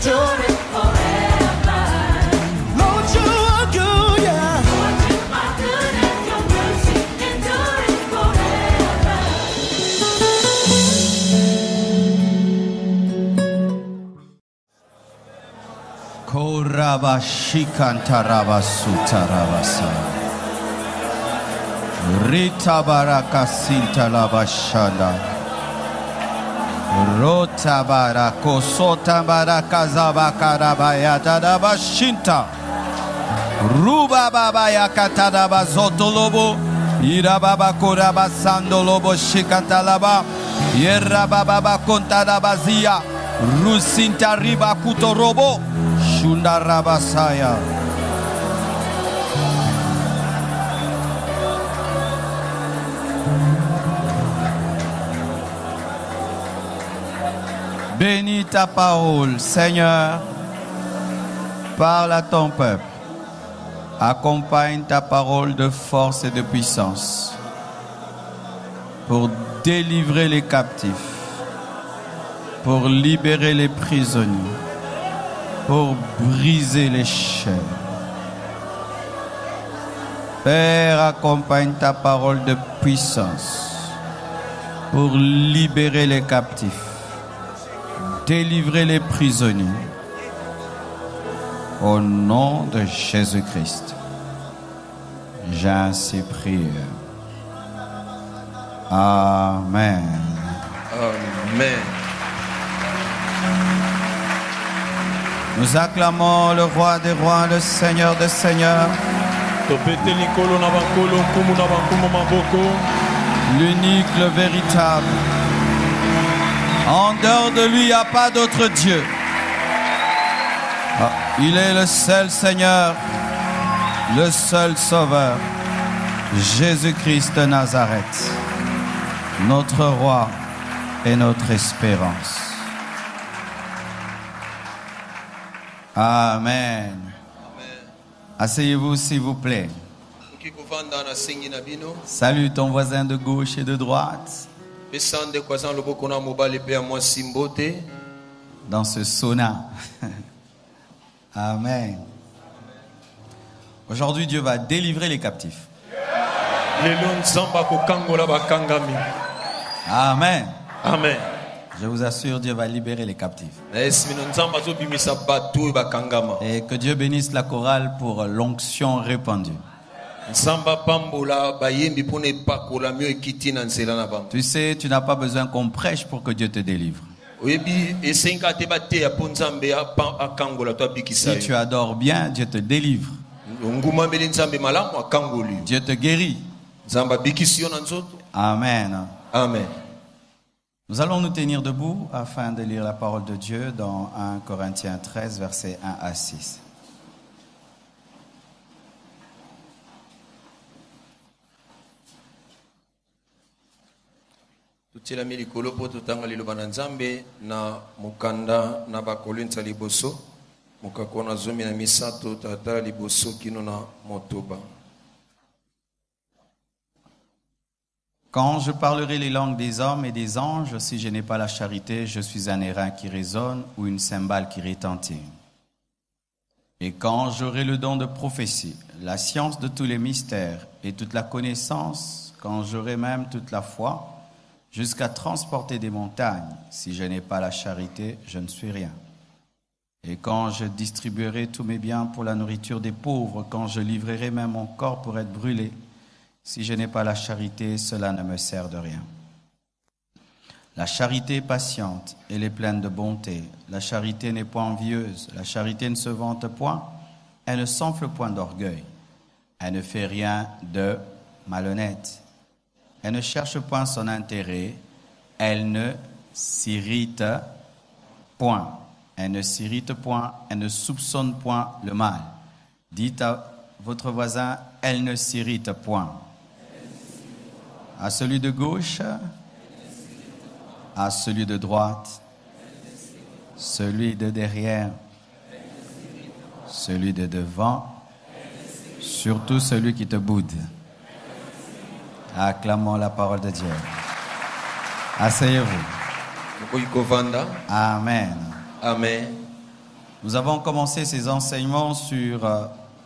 enduring forever. Lord, you are good, yeah. Lord, you are good and your mercy enduring forever. Korabashikantarabasutarabasa. Rita baraka sinta labashanda. Rota barako sota baraka zabakarabaya tadabashinta. Ruba babaya katadabazoto lobo. Irababa korabasando lobo shikatalaba. Yerababa kontadabazia. Rusinta riba kutorobo. Shundarabasaya. Bénis ta parole, Seigneur. Parle à ton peuple. Accompagne ta parole de force et de puissance pour délivrer les captifs, pour libérer les prisonniers, pour briser les chaînes. Père, accompagne ta parole de puissance pour libérer les captifs, délivrer les prisonniers. Au nom de Jésus-Christ, j'ai ainsi prié. Amen. Amen. Nous acclamons le roi des rois, le seigneur des seigneurs, l'unique, le véritable. En dehors de lui, il n'y a pas d'autre Dieu. Il est le seul Seigneur, le seul Sauveur, Jésus-Christ de Nazareth, notre roi et notre espérance. Amen. Asseyez-vous s'il vous plaît. Salue ton voisin de gauche et de droite. Dans ce sauna. Amen. Aujourd'hui, Dieu va délivrer les captifs. Amen. Amen. Je vous assure, Dieu va libérer les captifs. Et que Dieu bénisse la chorale pour l'onction répandue. Tu sais, tu n'as pas besoin qu'on prêche pour que Dieu te délivre. Si tu adores bien, Dieu te délivre. Dieu te guérit. Amen. Amen. Nous allons nous tenir debout afin de lire la parole de Dieu dans 1 Corinthiens 13, versets 1 à 6. Tutilami likolo po tutanga liloba na Nzambe na mukanda na bakolinza liboso mukakona zomi na misato tata liboso kino na motoba. Quand je parlerai les langues des hommes et des anges, si je n'ai pas la charité, je suis un airain qui résonne ou une cymbale qui retentit. Et quand j'aurai le don de prophétie, la science de tous les mystères et toute la connaissance, quand j'aurai même toute la foi, jusqu'à transporter des montagnes, si je n'ai pas la charité, je ne suis rien. Et quand je distribuerai tous mes biens pour la nourriture des pauvres, quand je livrerai même mon corps pour être brûlé, si je n'ai pas la charité, cela ne me sert de rien. La charité est patiente, elle est pleine de bonté. La charité n'est point envieuse, la charité ne se vante point, elle ne s'enfle point d'orgueil. Elle ne fait rien de malhonnête. Elle ne cherche point son intérêt, elle ne s'irrite point. Elle ne s'irrite point, elle ne soupçonne point le mal. Dites à votre voisin, elle ne s'irrite point. À celui de gauche, à celui de droite, celui de derrière, celui de devant, surtout celui qui te boude. Acclamons la parole de Dieu. Asseyez-vous. Amen. Amen. Nous avons commencé ces enseignements sur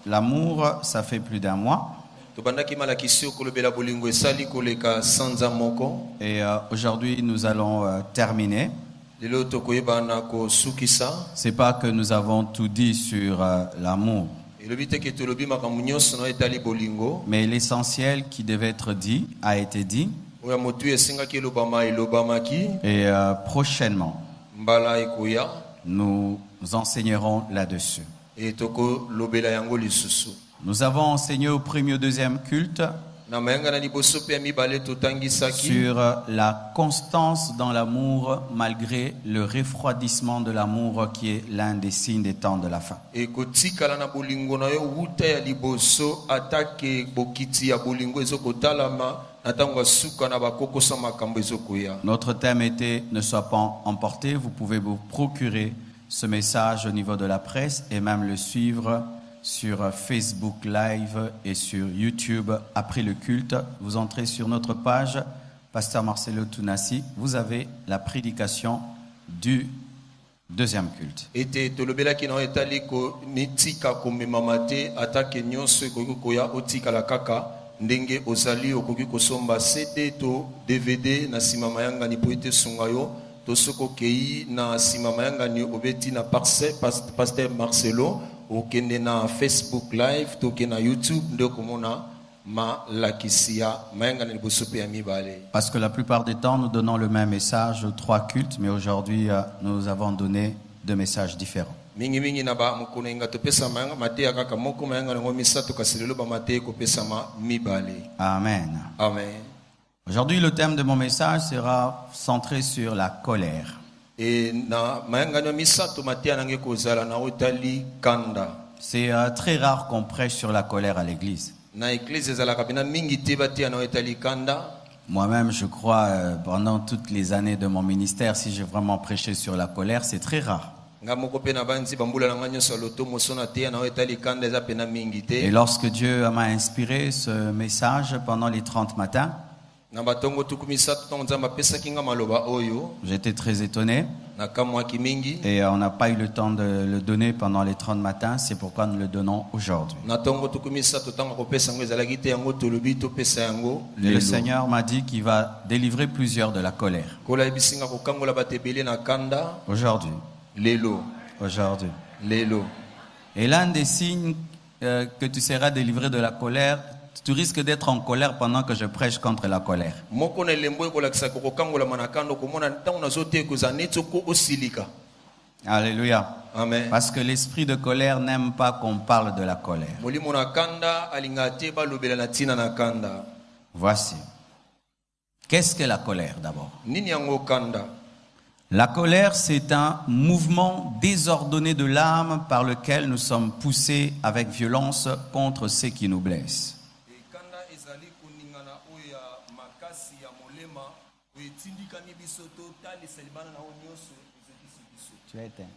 l'amour, ça fait plus d'1 mois. tobandaki malakisi kolobela bolingo esali koleka sanza moko. Et aujourd'hui, nous allons terminer. Lelo tokoyebana kosukisa. C'est pas que nous avons tout dit sur l'amour, elobi te ke tolobi makambo nyonso na etali bolingo. mais l'essentiel qui devait être dit a été dit. Oya motu esengaki elobama elobamaki. Et prochainement, Mbala ekoya. nous enseignerons là-dessus. Et toko lobela yango lisusu. Nous avons enseigné au premier au deuxième culte Na mayanga na liboso pe mibale totangisaki. sur la constance dans l'amour malgré le refroidissement de l'amour qui est l'un des signes des temps de la fin. E kotikala na bolingo na yo wuta ya liboso atake bokiti ya bolingo ezokotalama na tango suka na bakokosa makambo ezokoya. Notre thème était « Ne sois pas emporté ». Vous pouvez vous procurer ce message au niveau de la presse et même le suivre sur Facebook Live et sur YouTube après le culte. Vous entrez sur notre page, Pasteur Marcelo Tunasi, vous avez la prédication du deuxième culte. Ete tolobelaki na etali ko mitika komemama te atake nyonso ekoki koya otikala kaka ndenge ozali okoki kosomba CD to DVD na sima mayanga ni po ete sunga yo to soko kei na sima mayanga ni obeti na Pasteur Marcelo okende na Facebook Live to ke na YouTube ndo komona ma lakisia mayanga ni liboso pe ya mibale. Parce que la plupart des temps, nous donnons le même message aux 3 cultes, mais aujourd'hui, nous avons donné 2 messages différents. Mingi na ba mukuna inga to pesa mayanga mate ya kaka moko mayanga ngo misato kasilelo ba mate ko pesa ma mibale. Amen. Amen. Aujourd'hui, le thème de mon message sera centré sur la colère. Et na mayanga no misato mate anange ko zala na otali kanda. C'est très rare qu'on prêche sur la colère à l'église. Na église zala kabina mingi te bate na otali kanda. Moi-même, je crois, pendant toutes les années de mon ministère, si j'ai vraiment prêché sur la colère, c'est très rare. Nga moko pe na banzi bambula na nganyo saloto mosona te na otali kanda za pena mingi te. Et lorsque Dieu m'a inspiré ce message pendant les 30 matins, Na batongo tukumisato to nzamba pesa kinga maloba oyo j'étais très étonné. na kamwa kimingi. Et on n'a pas eu le temps de le donner pendant les 30 matins, c'est pourquoi nous le donnons aujourd'hui. Na tongo tukumisato tanga ko pesa ngo ezalaki te yango tolobi to pesa yango. Et le Seigneur m'a dit qu'il va délivrer plusieurs de la colère. Kola ebisinga ko kangola batebele na kanda. Aujourd'hui. Lelo. Aujourd'hui. Lelo. Et l'un des signes que tu seras délivré de la colère, tu risques d'être en colère pendant que je prêche contre la colère. Moko na lembo ko lakisa ko kangola manakando ko mona ntango na zote ko zanetso ko osilika. Alléluia. Amen. Parce que l'esprit de colère n'aime pas qu'on parle de la colère. Molimo na kanda alingate ba lobela na tina na kanda. Voici. Qu'est-ce que la colère d'abord? Nini yango kanda? La colère, c'est un mouvement désordonné de l'âme par lequel nous sommes poussés avec violence contre ceux qui nous blessent. Kanda ezali kuningana oya makasi ya molema oetindika ni biso to tali selibana na onyoso ezekisi biso. Tu as éteint.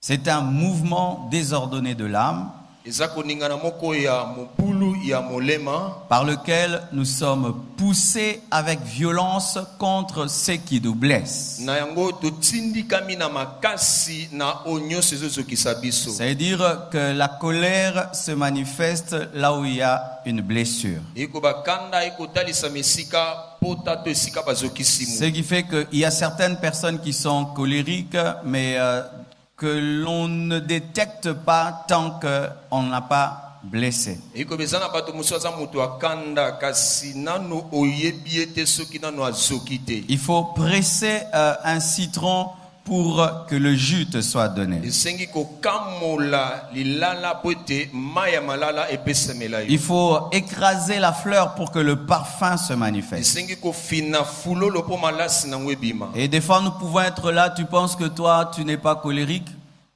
C'est un mouvement désordonné de l'âme Eza kuningana moko ya mopulu ya molema par lequel nous sommes poussés avec violence contre ceux qui nous blessent. na yango totindikami na makasi na onyoso ezozokisa biso. C'est-à-dire que la colère se manifeste là où il y a une blessure. Eko bakanda ekotalisa mesika pota to esika bazokisi Ce mu. qui fait qu'il y a certaines personnes qui sont colériques, mais que l'on ne détecte pas tant qu'on n'a pas blessé. Eko bezana bato muso aza mutu akanda kasi nano oyebi ete soki nano azoki te. Il faut presser un citron pour que le jus te soit donné. Esengi kokamola lilala po ete mai ya malala epesamela yo. Il faut écraser la fleur pour que le parfum se manifeste. Esengi kofina fulolo po malasi nango ebima. Et des fois, nous pouvons être là, tu penses que toi, tu n'es pas colérique,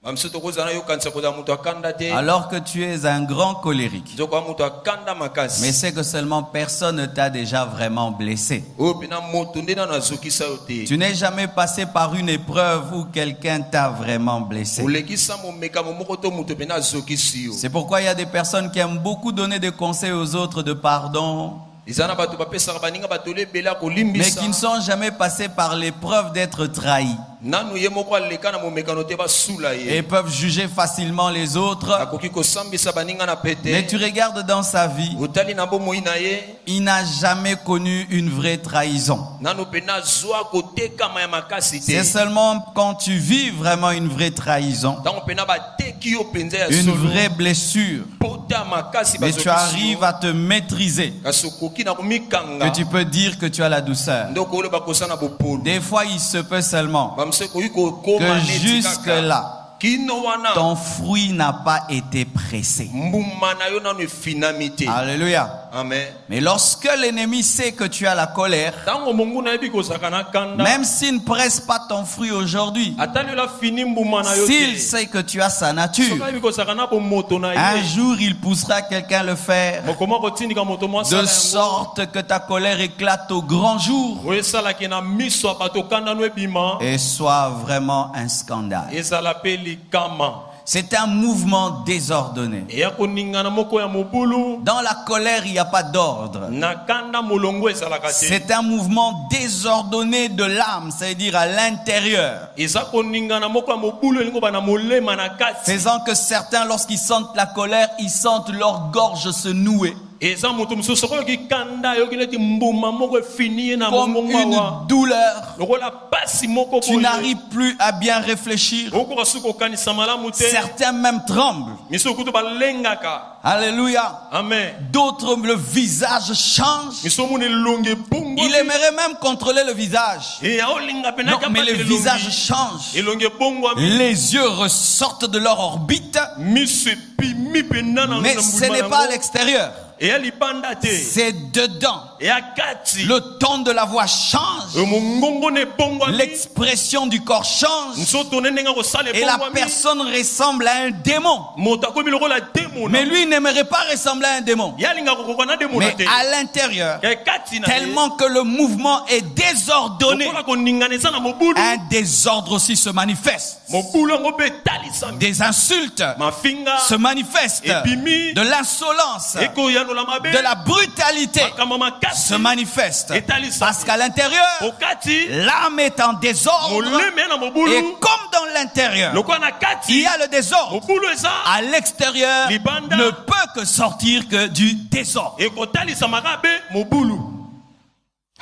Bamiso tokozana yo kanisa koza mutu akanda te. alors que tu es un grand colérique. Nzoko mutu akanda makasi. Mais c'est que seulement personne ne t'a déjà vraiment blessé. Oyo pena moto nde nano azokisa yo te. Tu n'es jamais passé par une épreuve où quelqu'un t'a vraiment blessé. Olekisa momekamo moko to mutu pena azokisi yo. C'est pourquoi il y a des personnes qui aiment beaucoup donner des conseils aux autres de pardon. ezana bato bapesaka baninga batole bela mais kolimbisa qui ne sont jamais passés par l'épreuve d'être trahis nanu ye moko aleka na momekano te basula et ye peuvent juger facilement les autres. akoki kosambisa baninga na Mais pete tu regardes dans sa vie, otali na bomoi na ye il n'a jamais connu une vraie trahison. nanu pena zwa kotekama ya makasi C'est te seulement quand tu vis vraiment une vraie trahison, ntango pena bateki yo mpenza ya une solo vraie blessure, pota makasi mais tu arrives à te maîtriser, kasi okoki na que komikanga tu peux dire que tu as la douceur. ndoko oloba kosala na bopolu Des fois, il se peut seulement bamse koki kokoma que neti jusque-là, kaka kino wana ton fruit n'a pas été pressé. mbuma na yo nanu efinami te Alléluia. amen Mais lorsque l'ennemi sait que tu as la colère, ntango mongu nayebi kozalaka na kanda même s'il ne presse pas ton fruit aujourd'hui, atali ola fini mbuma na yo s'il te sait que tu as sa soki nature, ayebi kozalaka na bomoto na un ye jour il poussera quelqu'un le faire, mokoma kotindika moto mwa de sala yango sorte que ta colère éclate au grand jour oyo esalaki na miso ya bato kanda no ebima et soit vraiment un scandale. ezala mpe likama C'est un mouvement désordonné. eya koningana moko ya mobulu Dans la colère, il n'y a pas d'ordre. na kanda molongo ezalaka te C'est un mouvement désordonné de l'âme, c'est-à-dire à l'intérieur, eza koningana moko ya mobulu elingo bana molema na kati faisant que certains, lorsqu'ils sentent la colère, ils sentent leur gorge se nouer, eza moto mosusu soki oyoki kanda yoki neti mbuma moko efini ye na comme mongongo une awa douleur. lokola pasi moko Tu n'arrives plus à bien réfléchir. okoka soki kokanisa malamu te Certains même tremblent. miso kutu balengaka Alléluia. amen D'autres, le visage change. miso mona elongi ebongo Il aimerait même contrôler le visage. eya olinga mpe Non, mais le nakapatela visage change. elongi ebongwami Les yeux ressortent de leur orbite, miso epimi mpenza na mais na ce mbuma n'est pas à yango. l'extérieur. eya libanda te C'est dedans. eya kati Le ton de la voix change. mongongo na ebongwami L'expression du corps change. nzoto ne ndenge akosala Et la ebongwami personne ressemble à un démon. moto akomi lokola demona Mais lui n'aimerait pas ressembler à un démon. ye alinga kokoka na demona Mais te à l'intérieur, Ke kati na ye tellement que le mouvement est désordonné, lokola koningana eza na mobulu un désordre aussi se manifeste. mobulu yango mpe etalisami Des insultes mafinga se manifestent. Epimi. De l'insolence, ekoyanola mabe de la brutalité makambo makasi se manifeste. etalisami Parce qu'à l'intérieur, okati l'âme est en désordre. moleme ya na Et mobulu comme dans l'intérieur, lokola na il kati y a le désordre, mobulu eza à l'extérieur Libanda. ne peut que sortir que du désordre. ekotalisamaka be mobulu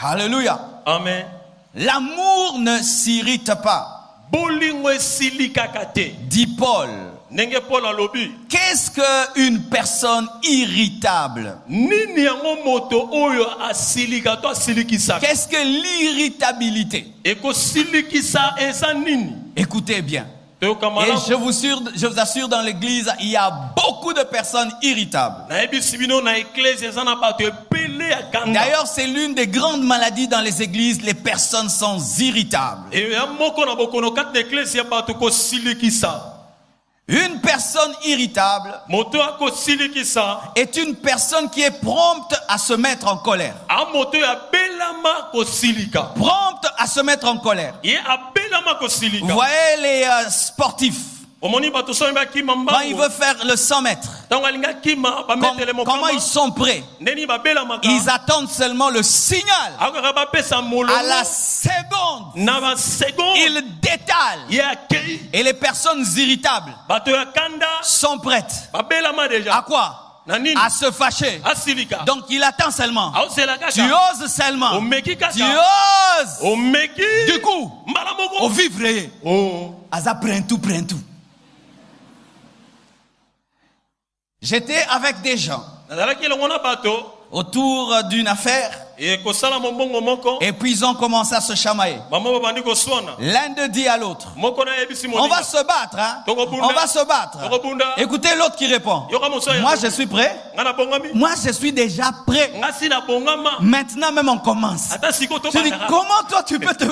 Alléluia. amen L'amour ne s'irrite pas, bolingo esili kaka te dit Paul. ndenge paul alobi Qu'est-ce qu'une personne irritable? nini yango moto oyo asilika to asilikisaka Qu'est-ce que l'irritabilité? ekosilikisa eza nini Écoutez bien. toyoka Et malamu je vous assure, dans l'église, il y a beaucoup de personnes irritables. nayebisi bino na eklese eza na bato ebele ya kanda D'ailleurs, c'est l'une des grandes maladies dans les églises. Les personnes sont irritables. eya moko na bokono kati na eklese ya bato kosilikisa Une personne irritable moto akosilikisa est une personne qui est prompte à se mettre en colère. a moto oyo abelama kosilika Prompte à se mettre en colère. ye abelama Vous kosilika voyez les sportifs, omoni bato soki bakima quand ils mbango veulent faire le 100 mètres, ntango alingi akima bametele comment mokama ils sont prêts? ndeni babelamaka Ils attendent seulement le signal. akokaka bapesa À la molongo seconde, na basegonde ils détalent. ye akei Et les personnes irritables bato ya kanda sont prêtes. babelama À deja quoi? na nini À se fâcher. asilika Donc il attend seulement. aosela Tu kaka oses seulement. omeki Tu kaka oses. omeki Du coup, mbala au moko vivre. Oh. Aza prend tout, prend tout. J'étais avec des gens nazalaki elongo na bato autour d'une affaire ekosala mombongo moko et puis ils ont commencé à se chamailler. bango babandi koswana L'un d'eux dit à l'autre, moko na yebisi on va se battre, hein? On va se battre. Écoutez l'autre qui répond, moi je suis prêt. nga na bongami Moi je suis déjà prêt. nga si na bongama Maintenant même on commence. ata siko Tu dis, tobandaka comment toi tu peux te...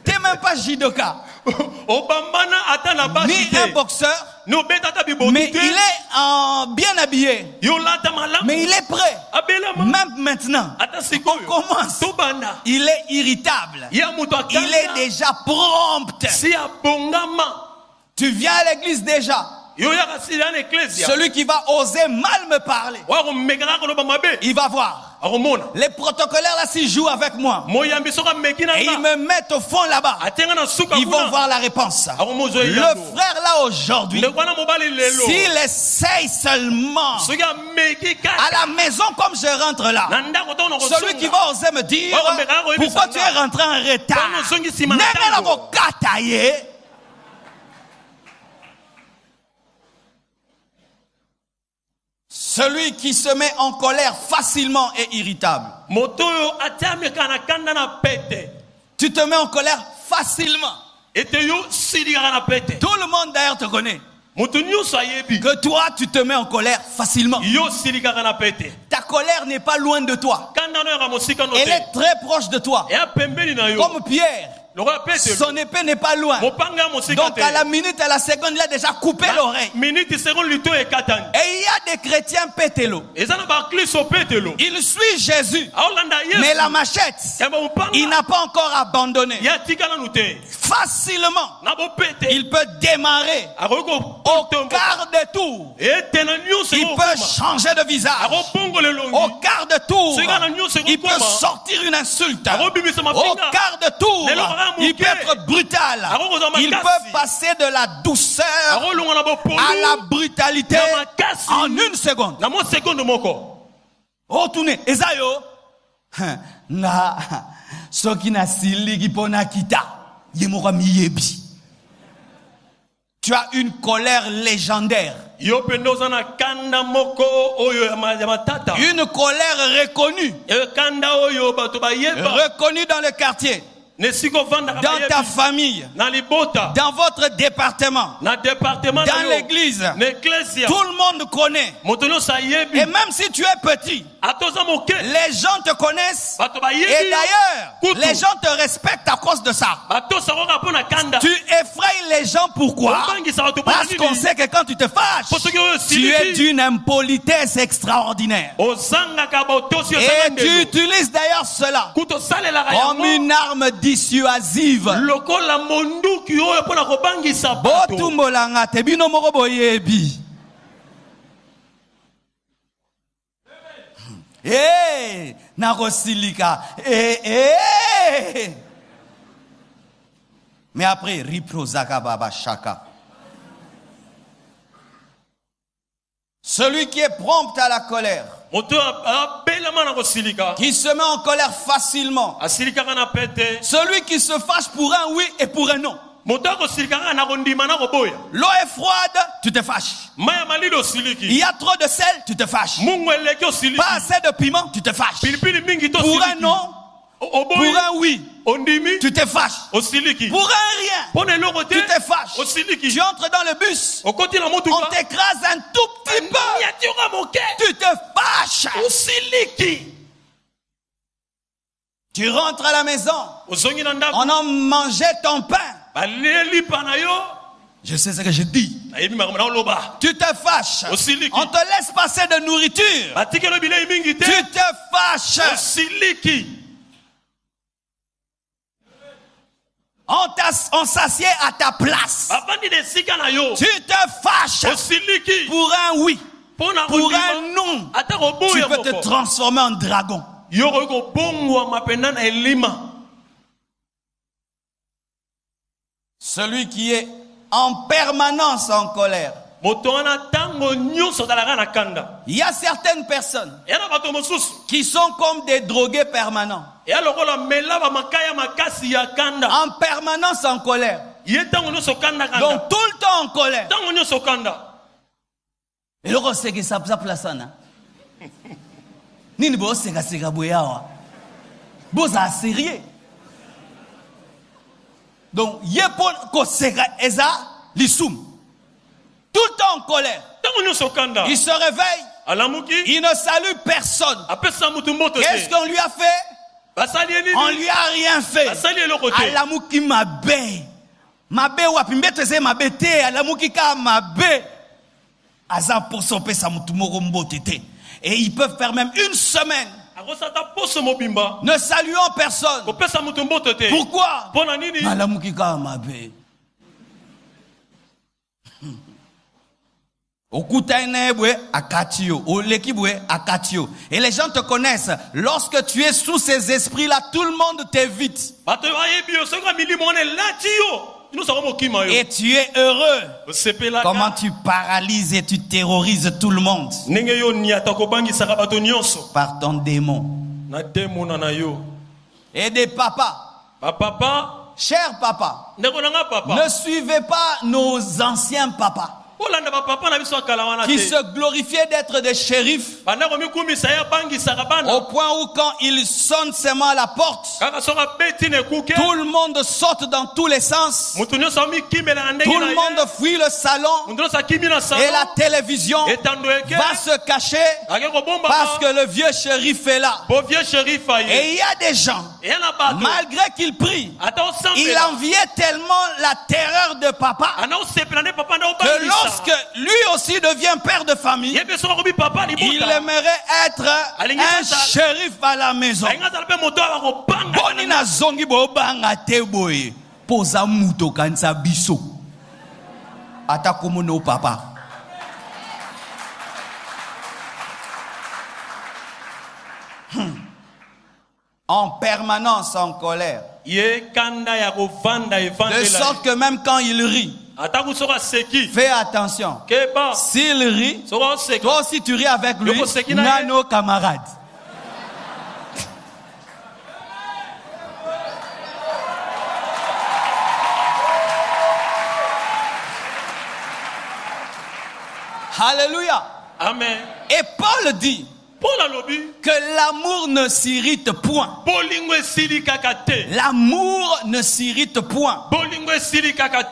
T'es même pas judoka, obambana ata na basi ni un te boxeur, ni obeta ata bibotu mais te il est bien habillé. yolata malamu Mais il est prêt. abelama Même maintenant, ata sikoyo commence. tobanda il est irritable. ya moto Il est akanda déjà prompt. si abongama Tu viens à l'église déjà. yoyaka sili ana eklesia Celui qui va oser mal me parler, wakomekaka koloba mabe il va voir. akomona Les protocolaires là, s'ils jouent avec moi moyambi soka meki na et ils nga me mettent au fond là-bas, atenga na suka ils vont kuna voir la réponse. akomozwa Le yango frère là aujourd'hui, ndeko wana mobali lelo s'il essaye seulement soki ameki à kaka la maison comme je rentre là, na ndako to na celui qui va oser me dire pourquoi tu es rentré en retard, ndenge na kokata ye. Celui qui se met en colère facilement et irritable. moto oyo atiameka na kanda na pete Tu te mets en colère facilement. ete yo silikaka na pete Tout le monde d'ailleurs te connaît. moto nyonso ayebi Que toi, tu te mets en colère facilement. yo silikaka na pete Ta colère n'est pas loin de toi. kanda no yaka mosika no Elle te est très proche de toi. eya pembeni na yo Comme Pierre, lokola pete son épée n'est pas loin. mopanga ya mosika Donc à la minute, à la seconde, il a déjà coupé l'oreille. minute seconde lito ekatani Et il y a des chrétiens pétélo. eza na baklisto petelo Il suit Jésus. aolanda Mais yesu la machette, yamba mopanga il n'a pas encore abandonné. ya tika nanu te Facilement, na bopete il peut démarrer akoki au quart de tour. ete na nyonso Il peut changer de visage. akobongola Au elongi quart de tour, il peut Comment? sortir une insulte. akobimisa Au mapinga quart de tour, il peut être brutal. Il peut passer de la douceur akolonga na bopolu à la brutalité na makasi en une seconde. na mo seconde moko Oh, tourne. Esayo. Na. Soki na siligi pona kita. Yemora miyebi. Tu as une colère légendaire. yo pende oza na kanda moko oyo ya matata Une colère reconnue. kanda oyo bato bayeba Reconnue dans le quartier. nesika ovandaka Dans ta bayebi famille. na libota Dans votre département. na département Dans l'église. na eklesia Tout le monde connaît. moto nyonso ayebi Et même si tu es petit, ata oza moke les gens te connaissent. bato Et bayebi d'ailleurs, Kutu. les gens te respectent à cause de ça. batosakoka mpo na kanda Tu effrayes les gens, pourquoi? obangisa bato mpona Parce qu'on nini sait que quand tu te fâches, po soki oyo tu es siliki d'une impolitesse extraordinaire. ozangaka botosi Et osanga tu ndelo utilises d'ailleurs cela kuta osalelaka comme yango une arme dissuasive. lokola monduki oyo mpona kobangisa bato Botumbolanga te bino moko boyebi. Hey, nakosilika. Hey. Mais après, riprozaka baba shaka. Celui qui est prompt à la colère, moto abelama na kosilika qui se met en colère facilement, asilikaka na pete celui qui se fâche pour un oui et pour un non. moto akosilikaka na kondima na koboya L'eau est froide, tu te fâches. mai ya malili Il osiliki y a trop de sel, tu te fâches. mungu eleki osiliki Pas assez de piment, tu te fâches. pilipili mingi to Pour un osiliki non, pour oboyi un oui, ondimi tu te fâches. osiliki Pour un rien, mpo na eloko te tu te fâches. osiliki Tu entres dans le bus, okoti na on motuka t'écrase un tout petit peu, yatioka moke tu te fâches. osiliki Tu rentres à la maison, ozongi na ndako on a mangé ton pain. baleli pa na yo Je sais ce que je dis. nayebi makambo na oloba Tu te fâches. Osiliki. On te laisse passer de nourriture. batikelo bilei mingi te Tu te fâches. osiliki On s'assied à ta place. bavandi na esika na yo Tu te fâches osiliki pour un oui, mpo na pour kondima un non. ata Tu koboya peux te moko transformer en dragon. yo koki kobongwama mpenza na elima Celui qui est en permanence en colère. moto wana ntango nyonso ozalaka na kanda Il y a certaines personnes eya na bato mosusu qui sont comme des drogués permanents. eya lokola mela bamakaya makasi ya kanda En permanence en colère. ye ntango nyonso kanda kanda Donc tout le temps en colère. ntango nyonso kanda Et le reste, c'est que ça place là. Nini bo seka seka boyawa. Boza sérieux. Donc yepon ko seka eza lisum. Tout le temps en colère. ntango nyonso kanda Il se réveille, alamuki il ne salue personne. apesa mutu mboto Qu'est-ce te qu'on lui a fait? basali ye On nini lui a rien fait. basali eloko te Alamuki mabe. Mabe wapi mbeto ze mabe te, alamuki ka mabe. Aza pour soper sa mutu moko mbote te. Et ils peuvent faire même une semaine akosata poso mobimba ne saluant personne. kopesa mutu mboto te Pourquoi? mpo na nini Alamuki ka mabe. Okutainebwe akatio, olekibwe akatio. Et les gens te connaissent. Lorsque tu es sous ces esprits-là, tout le monde t'évite. Et tu es heureux. Comment tu paralyses et tu terrorises tout le monde par ton démon. Et des papas. Cher papa, ne suivez pas nos anciens papas qui se glorifiaient d'être des shérifs au point où quand ils sonnent seulement à la porte, tout le monde saute dans tous les sens, tout le monde fuit le salon et la télévision va se cacher parce que le vieux shérif est là. Et il y a des gens, malgré qu'ils prient, il enviait tellement la terreur de papa que lorsque lui aussi devient père de famille, il aimerait être un shérif à la maison. Bonina zongi bo banga teboye poza muto kansa biso atakomono papa. En permanence en colère, de sorte que même quand il rit, fais attention. S'il rit, toi aussi tu ris avec lui. Nano camarade. Alléluia. Amen. Et Paul dit que l'amour ne s'irrite point. L'amour ne s'irrite point.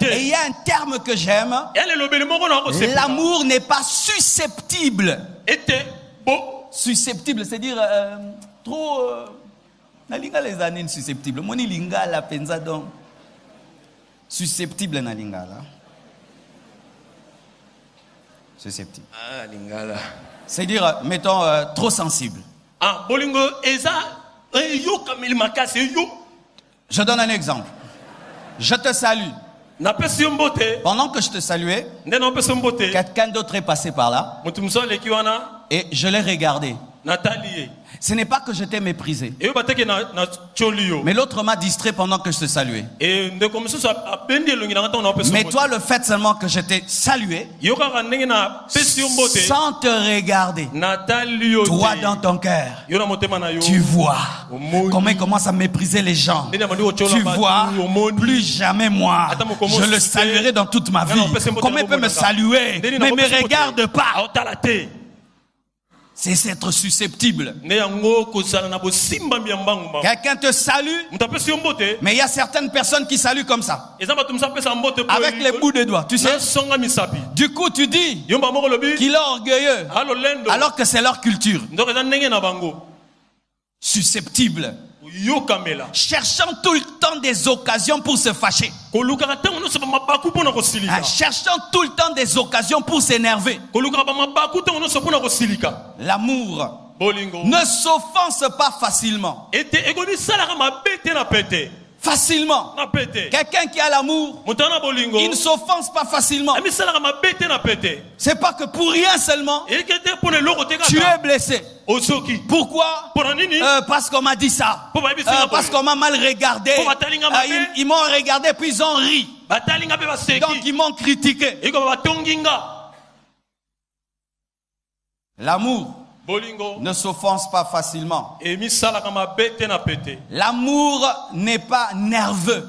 Et il y a un terme que j'aime. L'amour n'est pas susceptible. Susceptible, c'est-à-dire trop. Nalinga les années susceptibles. Moni linga la penza donc. Susceptible na lingala. Susceptible. Ah lingala. C'est-à-dire, mettons, trop sensible. Je donne un exemple. Je te salue. Pendant que je te saluais, quelqu'un d'autre est passé par là. Et je l'ai regardé. Ce n'est pas que je t'ai méprisé. Mais l'autre m'a distrait pendant que je te saluais. Mais toi, le fait seulement que je t'ai salué, sans te regarder, toi dans ton cœur, tu vois comment il commence à mépriser les gens. Tu vois, plus jamais moi, je le saluerai dans toute ma vie. Comment il peut me saluer, mais ne me regarde pas? C'est être susceptible. Quelqu'un te salue, mais il y a certaines personnes qui saluent comme ça, avec les bouts de doigts, tu sais. Du coup, tu dis qu'il est orgueilleux, alors que c'est leur culture. Susceptible. Cherchant tout le temps des occasions pour se fâcher. Cherchant tout le temps des occasions pour s'énerver. L'amour ne s'offense pas facilement. Facilement. Quelqu'un qui a l'amour, il ne s'offense pas facilement. C'est pas que pour rien seulement tu es blessé. Pourquoi? Parce qu'on m'a dit ça. Parce qu'on m'a mal regardé. Ils m'ont regardé puis ils ont ri. Donc ils m'ont critiqué. L'amour ne s'offense pas facilement. L'amour n'est pas nerveux.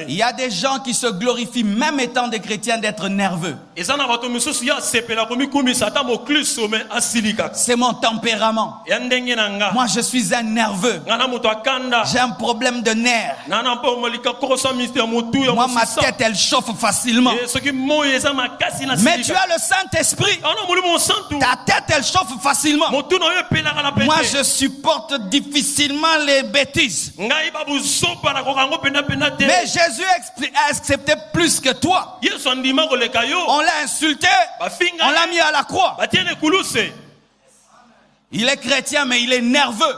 Il y a des gens qui se glorifient, même étant des chrétiens, d'être nerveux. C'est mon tempérament. Moi, je suis un nerveux. J'ai un problème de nerfs. Moi, ma tête, elle chauffe facilement. Mais tu as le Saint-Esprit. Ta tête, elle chauffe facilement. Moi, je supporte difficilement les bêtises. Mais Jésus a accepté plus que toi. On l'a insulté, on l'a mis à la croix. Il est chrétien mais il est nerveux.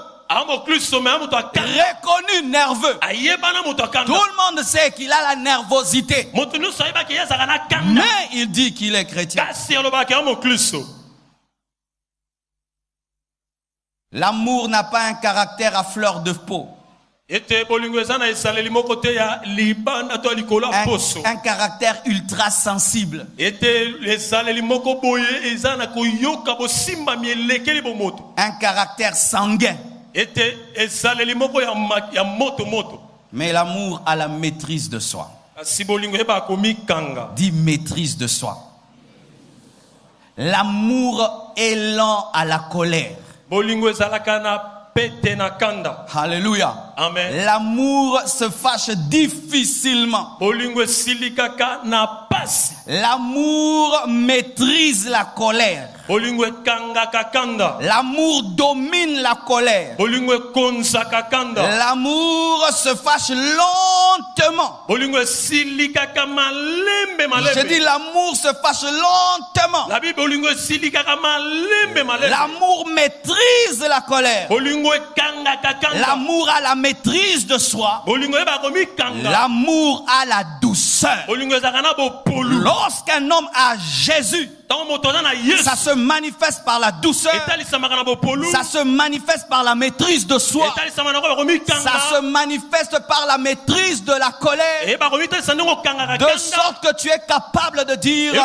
reconnu nerveux. Tout le monde sait qu'il a la nervosité. Mais il dit qu'il est chrétien. L'amour n'a pas un caractère à fleur de peau. Un caractère ultra sensible. Un caractère sanguin. Mais l'amour a la maîtrise de soi. Dis maîtrise de soi. L'amour est lent à la colère. Alléluia. Amen. L'amour se fâche difficilement. L'amour maîtrise la colère. L'amour domine la colère. L'amour se fâche lentement. Je dis l'amour se fâche lentement. L'amour maîtrise la colère. L'amour a la maîtrise de soi. L'amour a la douceur. Lorsqu'un homme a Jésus, ça se manifeste par la douceur. Ça se manifeste par la maîtrise de soi. Ça se manifeste par la maîtrise de la colère. De sorte que tu es capable de dire: je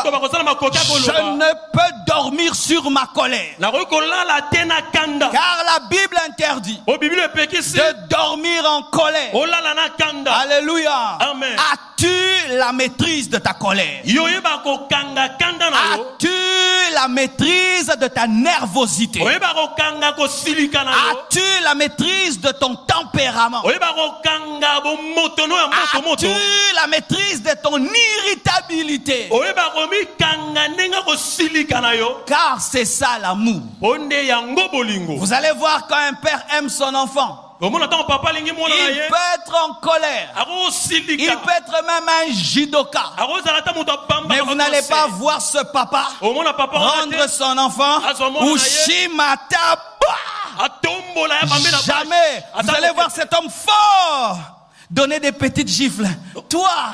ne peux dormir sur ma colère. Car la Bible interdit de dormir en colère. Alléluia. Amen. As-tu la maîtrise de ta colère? As-tu la maîtrise de ta nervosité? As-tu la maîtrise de ton tempérament? As-tu la maîtrise de ton irritabilité? Car c'est ça l'amour. Vous allez voir, quand un père aime son enfant, il peut être en colère. Il peut être même un judoka. Mais vous n'allez pas voir ce papa rendre son enfant ou shimataba. Jamais. Vous allez voir cet homme fort donner des petites gifles. Toi,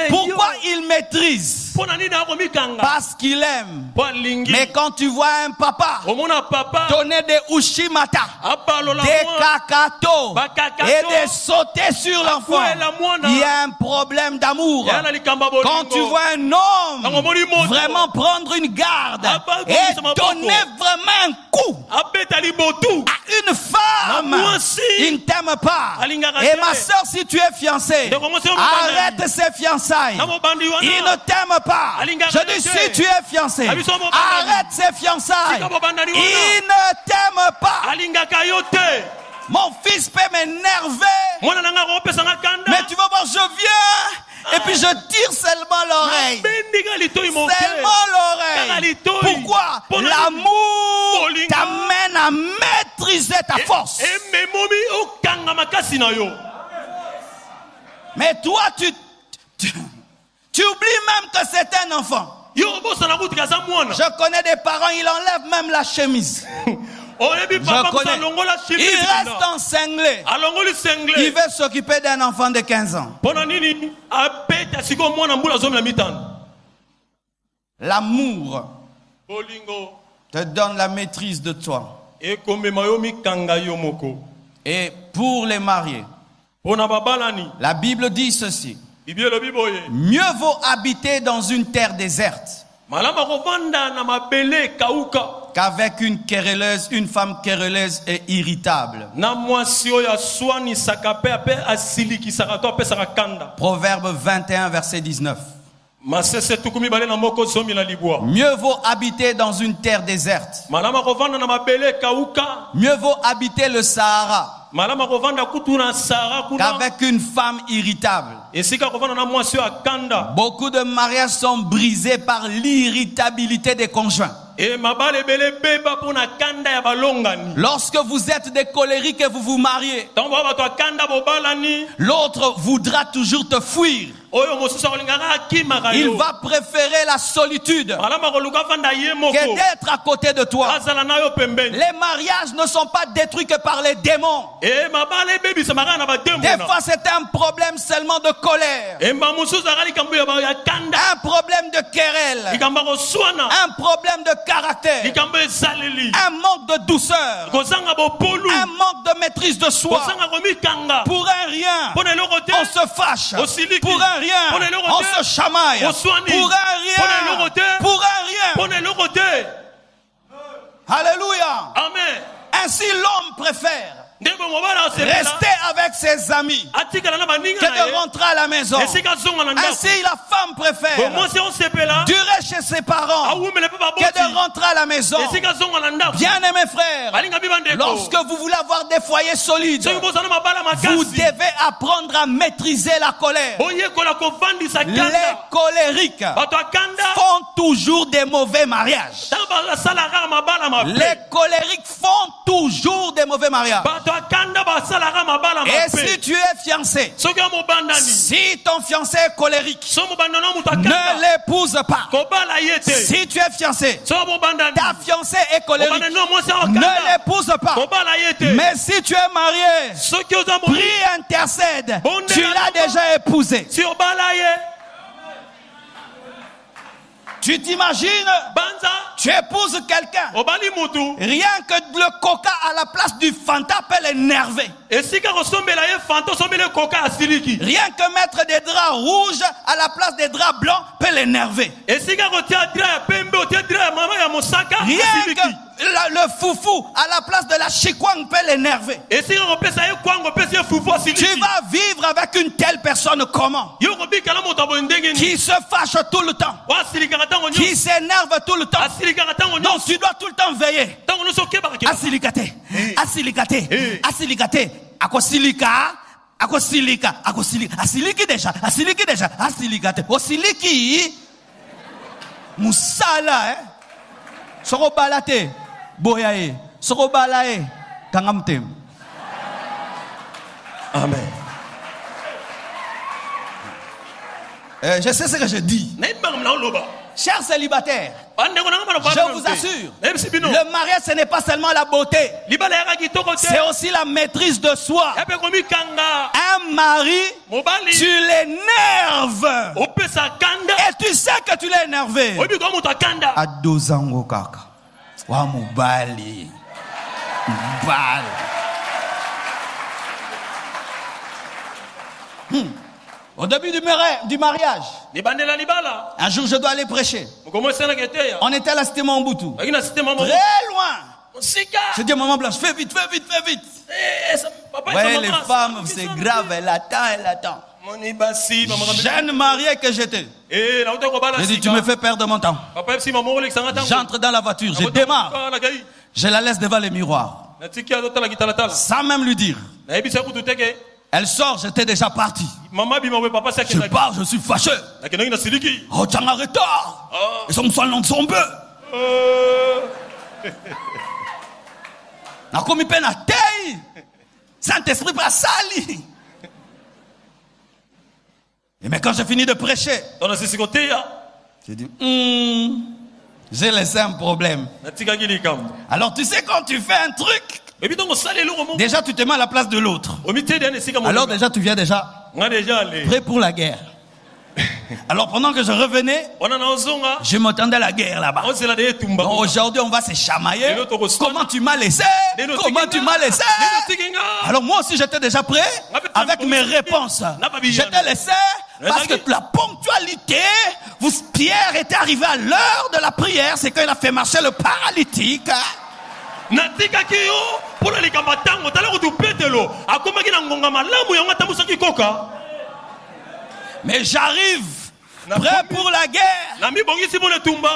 pourquoi il maîtrise? Parce qu'il aime. Mais quand tu vois un papa donner des ushimata, des kakato et des sauter sur l'enfant, il y a un problème d'amour. Quand tu vois un homme vraiment prendre une garde et donner vraiment un coup à une femme, il ne t'aime pas. Et ma soeur, si tu es fiancé, arrête ces fiançailles. Il ne t'aime pas. Je dis, si tu es fiancé, arrête ces fiançailles. Il ne t'aime pas. Mon fils peut m'énerver, mais tu vas voir, je viens et puis je tire seulement l'oreille. Seulement l'oreille. Pourquoi? L'amour t'amène à maîtriser ta force. Mais toi, tu oublies même que c'est un enfant. Je connais des parents, ils enlèvent même la chemise. Je connais. Il reste encinglé. Il veut s'occuper d'un enfant de 15 ans. L'amour te donne la maîtrise de toi. Et pour les mariés, la Bible dit ceci: mieux vaut habiter dans une terre déserte qu'avec une femme querelleuse et irritable. Proverbe 21, verset 19. Mieux vaut habiter dans une terre déserte. Mieux vaut habiter le Sahara qu'avec une femme irritable. Beaucoup de mariages sont brisés par l'irritabilité des conjoints. Lorsque vous êtes des colériques et vous vous mariez, l'autre voudra toujours te fuir. oyo mosusu akolingaka akimaka Il yo va préférer la solitude malama koluka avanda ye moko que d'être à côté de toi. azala na yo pembeni Les mariages ne sont pas détruits que par les démons. e mabala ebebisa makaka na Des bademona fois, c'est un problème seulement de colère, emba mosusu azaka likambo ya kanda un problème de querelle, likambo ya koswana un problème de caractère, likambo ezaleli un manque de douceur, kozanga bopolu un manque de maîtrise de soi. kozanga komikanga Pour un rien, mpo na eloko te on se fâche. Osiliki. Pour un rien, Pour les locaux. on se chamaille. Oswani. Pour un Pour les rien, locaux. pour un mpo rien. na eloko te Alléluia. amen Ainsi, l'homme préfère ndenge mobala asepela rester avec ses amis atikala na baninga que na de ye rentrer à la maison. esika azonga na ndako Ainsi, la femme préfère mwasi osepela durer chez ses parents awumela mpe que de baboti rentrer à la maison. esika azonga na ndako Bien-aimés frères, balinga mpe bandeko lorsque vous voulez avoir des foyers solides, soki bozala mabala vous makasi devez apprendre à maîtriser la colère. boyekola kovandisa Les kanda colériques bato ya kanda font toujours des mauvais mariages. ntango basalaka mabala mabe Les colériques font toujours des mauvais mariages. bato ya kanda basalaka mabala Et si mabe tu es fiancé, soki ya mobandani si ton fiancé est colérique, so mobandani wa moto ya ne kanda l'épouse pas. kobala ye te Si tu es fiancé, so ya mobandani ta fiancée est colérique, mobandani wa mwasi ya ne kanda l'épouse pas. kobala ye te Mais si tu es marié, soki oza mobi prie, intercède, Bonne tu l'as démarche. déjà épousé. si obala ye Tu t'imagines, banza tu épouses quelqu'un. obali mutu Rien que le coca à la place du Fanta peut l'énerver. esika kosombela ye fanta osombela koka ya siliki Rien que mettre des draps rouges à la place des draps blancs peut l'énerver. esika kotia dra ya pembe otia dra ya mama ya mosaka ya Rien que siliki le foufou à la place de la chikwang peut l'énerver. esika kopesa ye kwango opesa ye fufu ya Tu siliki vas vivre avec une telle personne comment? yo kobikala moto aboye ndenge nini Qui se fâche tout le temps, oasilikaka ntango qui nyonso s'énerve tout le temps. asilikaka ntango Donc nyonso tu dois tout le temps veiller. ntango nyonso okebaka ke Asilikate, asilikate, Eh. asilikate, akosilika, akosilika, akosilika, asiliki deja, asilikate, osiliki, musala, soko balate, boyae, soko balae, kangamtem. amen Je sais ce que je dis. nayebaka mna oloba Chers célibataires, bandeko nanga bana je vous assure, nayebisi bino le mariage ce n'est pas seulement la beauté, libala yaka kitoko te c'est aussi la maîtrise de soi. yape komikanga Un mari, mobali tu l'énerves. opesa kanda Et tu sais que tu l'as énervé. oyebi kwa moto akanda Adozango kaka. Wa mubali. Mubali. Au début du mariage, libandela libala un jour je dois aller prêcher. mokomo esenaka eteya On était à la cité Mobutu. baki na site mama Très loin. mosika Je dis à maman Blanche, fais vite. papa Ouais, les femmes, c'est grave, elle attend. moni basi mama Jeune marié que j'étais. nauta kobala J'ai dit, tu me fais perdre mon temps. papa epsi mama olekisanga ntango J'entre dans la voiture, je démarre. nakai Je la laisse devant le miroir. natiki azotalaki talatala Sans même lui dire. nayebisa kutu teke Elle sort, j'étais déjà parti. mama bima boye papa Je sakendaki pars, je suis fâché. nakendaki na siliki Oh, tu es en retard. Ils sont soignants de son bœuf. Nakomi peine à taille. Saint-Esprit pas sali. Mais quand j'ai fini de prêcher, tona sisi koteya j'ai dit, j'ai laissé un problème. natikaki likambo Alors tu sais quand tu fais un truc, ebi ntango osala eloko moko déjà tu te mets à la place de l'autre. omitedi esika Alors déjà tu viens déjà nga deja ale prêt pour la guerre. Alors pendant que je revenais, wana na ozonga je m'attendais à la guerre là-bas. ozela de etumba Donc aujourd'hui on va se chamailler. Et l'autre reçoit. Comment tu m'as laissé? Neno Comment tikinga. tu m'as laissé? Neno tikinga. Alors moi aussi j'étais déjà prêt avec mes réponses. J'étais laissé parce que la ponctualité, Pierre était arrivé à l'heure de la prière, c'est quand il a fait marcher le paralytique. natikaki yo mpona likambo ntango tala kutu petelo akomaki na ngonga malamu yango atambusaki koka Mais j'arrive prêt pour la guerre. na mibongisi mpona etumba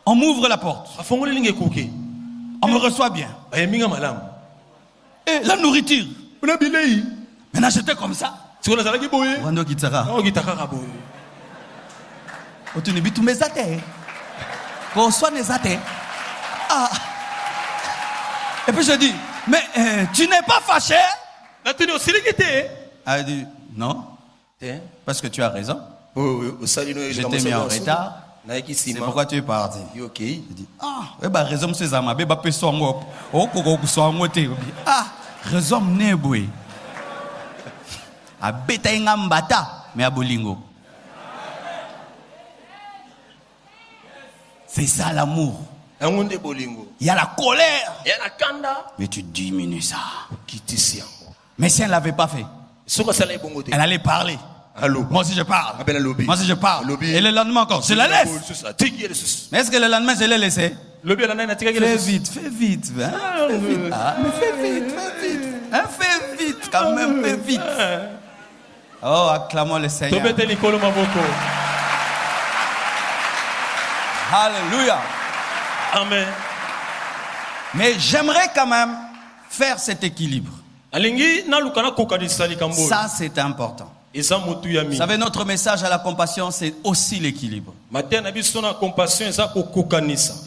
On m'ouvre la porte. afongoli linga ekoki On me reçoit bien. bayeminga malamu Et la nourriture. mpona bilei Maintenant j'étais comme ça. sikoyo nazalaki boye Wando Kitsara. okita kaka boye Otuni bitu mezate. Qu'on soit nezate. Ah. Et puis je dis, mais tu n'es pas fâché? natuni osiliki te Elle a dit, non, te parce que tu as raison. J'étais mis en retard. C'est pourquoi tu es parti. Ok. Il dit, ah, raison, c'est ça, ma bébé, ah, raison, neboué. A beta mbata, mais à bolingo. C'est ça l'amour. Il y a la colère. Mais tu diminues ça. Mais si elle ne l'avait pas fait, elle allait parler. Moi aussi je parle. Moi aussi je parle. Et le lendemain encore, je la laisse. Mais est-ce que le lendemain je l'ai laissé? Fais vite, fais vite. Hein? Fais vite. Ah, mais fais vite, fais vite. Hein, fais vite, quand même, fais vite. Oh, acclamons le Seigneur. Alléluia. Amen. Mais j'aimerais quand même faire cet équilibre. Ça, c'est important. Vous savez, notre message à la compassion, c'est aussi l'équilibre.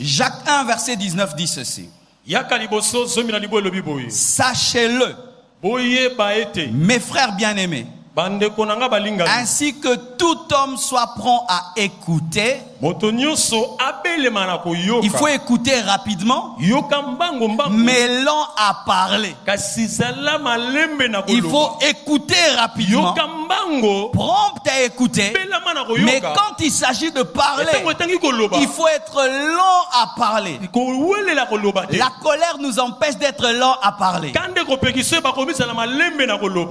Jacques 1, verset 19 dit ceci. Sachez-le, mes frères bien-aimés, ainsi que tout homme soit prompt à écouter. Il faut écouter rapidement, mais lent à parler. Il faut écouter rapidement, prompt à écouter, mais quand il s'agit de parler, il faut être lent à parler. La colère nous empêche d'être lent à parler.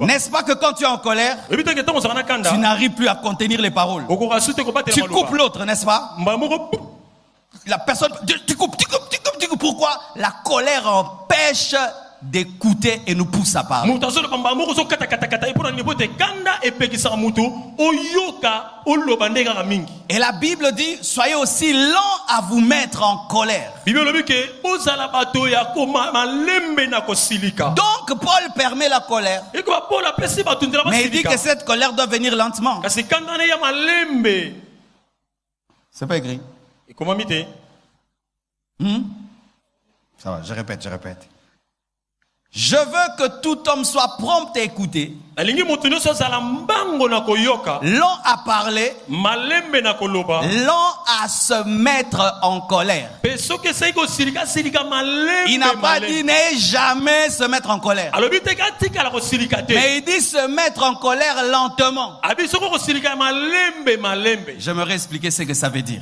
N'est-ce pas que quand tu es en colère, tu n'arrives plus à contenir les paroles. Tu coupes l'autre, n'est-ce pas? La personne, tu coupes. Pourquoi? La colère empêche d'écouter et nous pousse à parler. Et la Bible dit, soyez aussi lents à vous mettre en colère. Donc Paul permet la colère, mais il dit que cette colère doit venir lentement. C'est pas écrit. Ça va, je répète. Je veux que tout homme soit prompt à écouter, lent à parler, lent à se mettre en colère. Il n'a pas dit ne jamais se mettre en colère, mais il dit se mettre en colère lentement. J'aimerais expliquer ce que ça veut dire.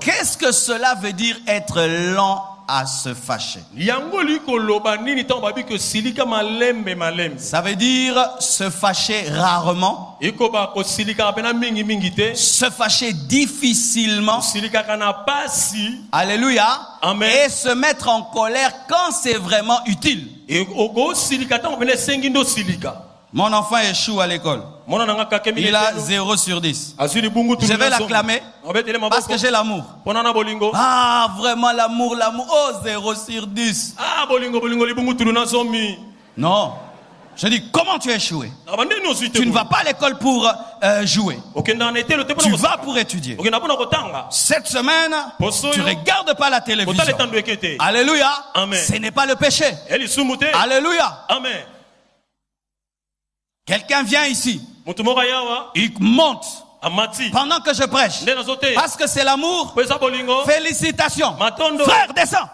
Qu'est-ce que cela veut dire être lent à se fâcher? Ça veut dire se fâcher rarement, se fâcher difficilement, alléluia, et se mettre en colère quand c'est vraiment utile. Mon enfant échoue à l'école. Il a 0 sur 10. Je vais l'acclamer parce que j'ai l'amour. Ah, vraiment l'amour. Oh, 0 sur 10. Non. Je dis, comment tu as échoué? Tu ne vas pas à l'école pour jouer. Tu vas pour étudier. Cette semaine, tu ne regardes pas la télévision. Alléluia. Ce n'est pas le péché. Alléluia. Quelqu'un vient ici. Il monte pendant que je prêche. Parce que c'est l'amour. Félicitations. Frère, descends.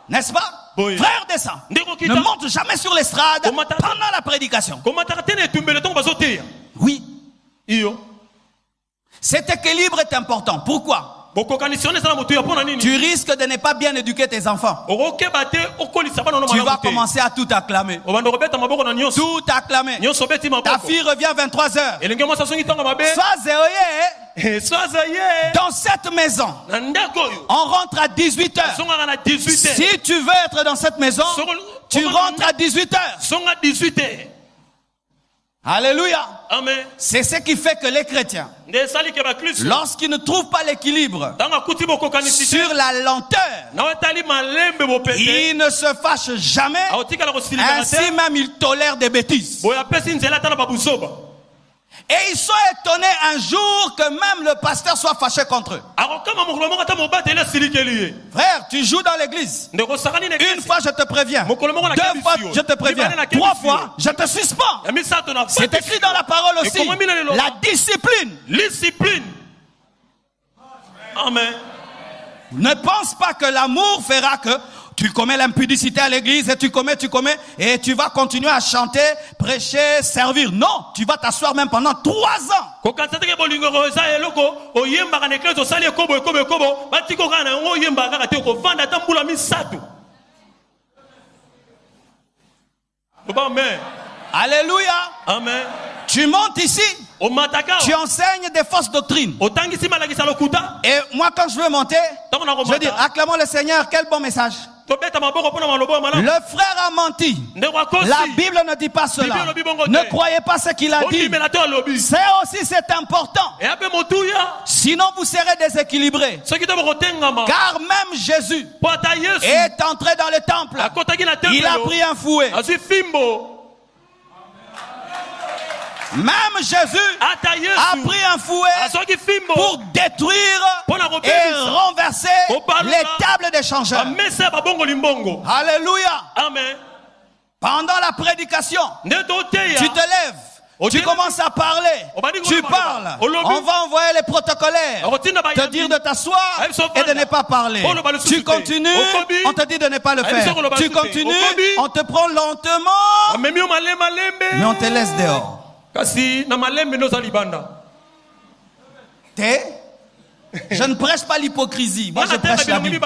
N'est-ce pas? Frère, descends. Ne monte jamais sur l'estrade pendant la prédication. Oui. Cet équilibre est important. Pourquoi? Tu risques de ne pas bien éduquer tes enfants. Tu vas commencer à tout acclamer. Tout acclamer. Ta fille revient à 23h. Sois zéoyé. Dans cette maison, on rentre à 18h. Si tu veux être dans cette maison, tu rentres à 18h. Alléluia. Amen. C'est ce qui fait que les chrétiens, lorsqu'ils ne trouvent pas l'équilibre sur la lenteur, ils ne se fâchent jamais. Ainsi même ils tolèrent des bêtises. Et ils sont étonnés un jour que même le pasteur soit fâché contre eux. Frère, tu joues dans l'église. Une fois, je te préviens. 2 fois, je te préviens. 3 fois, je te suspends. C'est écrit dans la parole aussi. La discipline. Amen. Ne pense pas que l'amour fera que tu commets l'impudicité à l'église et tu commets et tu vas continuer à chanter, prêcher, servir. Non, tu vas t'asseoir même pendant 3 ans. Alléluia. Amen. Tu montes ici. Tu enseignes des fausses doctrines. Et moi, quand je veux monter, je veux dire, acclamons le Seigneur, quel bon message. Le frère a menti. La Bible ne dit pas cela. Ne croyez pas ce qu'il a dit. C'est important. Sinon, vous serez déséquilibrés. Car même Jésus est entré dans le temple. Il a pris un fouet. Même Jésus a pris un fouet pour détruire et renverser les tables des changeurs. Alléluia. Amen. Pendant la prédication, tu te lèves, tu commences à parler, tu parles. On va envoyer les protocolaires, te dire de t'asseoir et de ne pas parler. Tu continues, on te dit de ne pas le faire. Tu continues, on te prend lentement, mais on te laisse dehors. Je ne prêche pas l'hypocrisie. Moi, je prêche la Bible.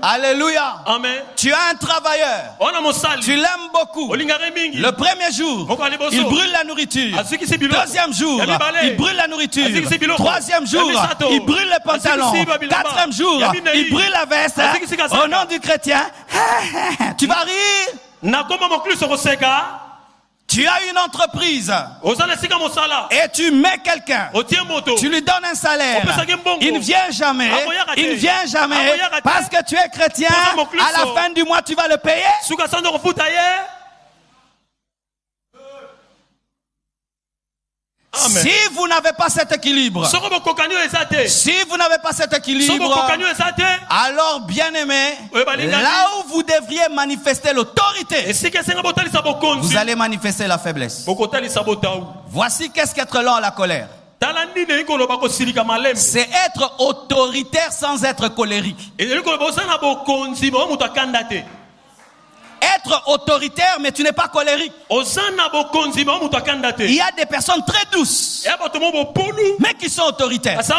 Alléluia. Amen. Tu as un travailleur. Tu l'aimes beaucoup. Le premier jour, il brûle la nourriture. Deuxième jour, il brûle la nourriture. Troisième jour, il brûle le pantalon. Quatrième jour, il brûle la veste. Au nom du chrétien, tu vas rire. Tu as une entreprise et tu mets quelqu'un, tu lui donnes un salaire, il ne vient jamais, parce que tu es chrétien, à la fin du mois tu vas le payer. Amen. Si vous n'avez pas cet équilibre, alors bien aimé, là où vous devriez manifester l'autorité, vous allez manifester la faiblesse. Voici qu'est-ce qu'être lent à la colère. C'est être autoritaire sans être colérique. Être autoritaire, mais tu n'es pas colérique. Il y a des personnes très douces, mais qui sont autoritaires. Parce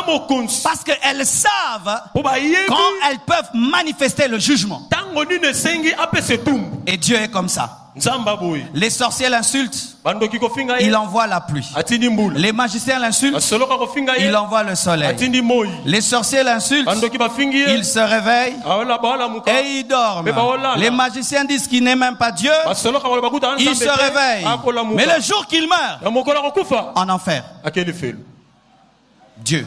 qu'elles savent quand elles peuvent manifester le jugement. Et Dieu est comme ça. Les sorciers l'insultent, il envoie la pluie. Les magiciens l'insultent, il envoie le soleil. Les sorciers l'insultent, il se réveille et il dort. Les magiciens disent qu'il n'est même pas Dieu, il se réveille. Mais le jour qu'il meurt, en enfer. Dieu.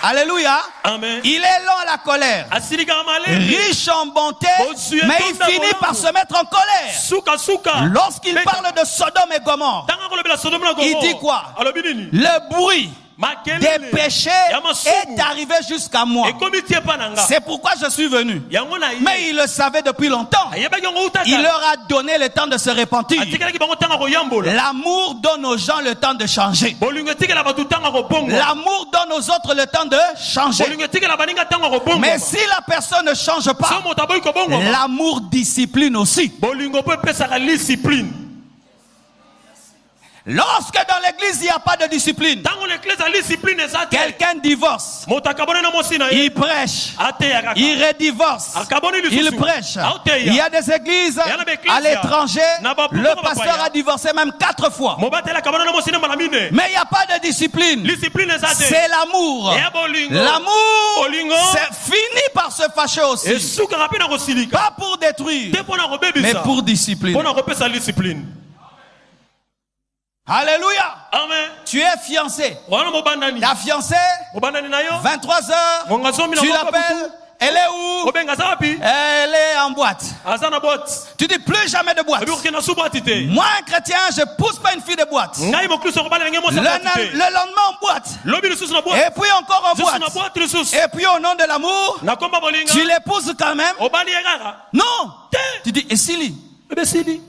Alléluia. Amen. Il est lent à la colère, riche en bonté, mais il finit par se mettre en colère. Lorsqu'il parle de Sodome et Gomorrhe, il dit quoi? Le bruit des péchés est arrivé jusqu'à moi. C'est pourquoi je suis venu. Mais il le savait depuis longtemps. Il leur a donné le temps de se repentir. L'amour donne aux gens le temps de changer. L'amour donne aux autres le temps de changer. Mais si la personne ne change pas, l'amour discipline aussi. Lorsque dans l'église il n'y a pas de discipline, quelqu'un divorce, il prêche, il redivorce, il prêche. Il y a des églises à l'étranger, le pasteur a divorcé même 4 fois. Mais il n'y a pas de discipline. C'est l'amour. L'amour, c'est fini par se fâcher aussi. Pas pour détruire, mais pour discipliner. Alléluia. Amen. Tu es fiancé. Ta fiancée, 23h, tu l'appelles, elle est où? obenga aza wapi Elle est en boîte. aza na boîte Tu dis plus jamais de boîte. abi kokenda su boîte te Moi, un chrétien, je pousse pas une fille de boîte. ngai mokristo kobalela ngai mwasi Le, ya boîte te le lendemain en boîte. lobi lisusu na boîte Et puis encore en lisusu na boîte. boîte lisusu Et puis au nom de l'amour, nakomba bolinga tu l'épouses quand même. obali ye kaka Non. te Tu dis, et Sili? ebe sili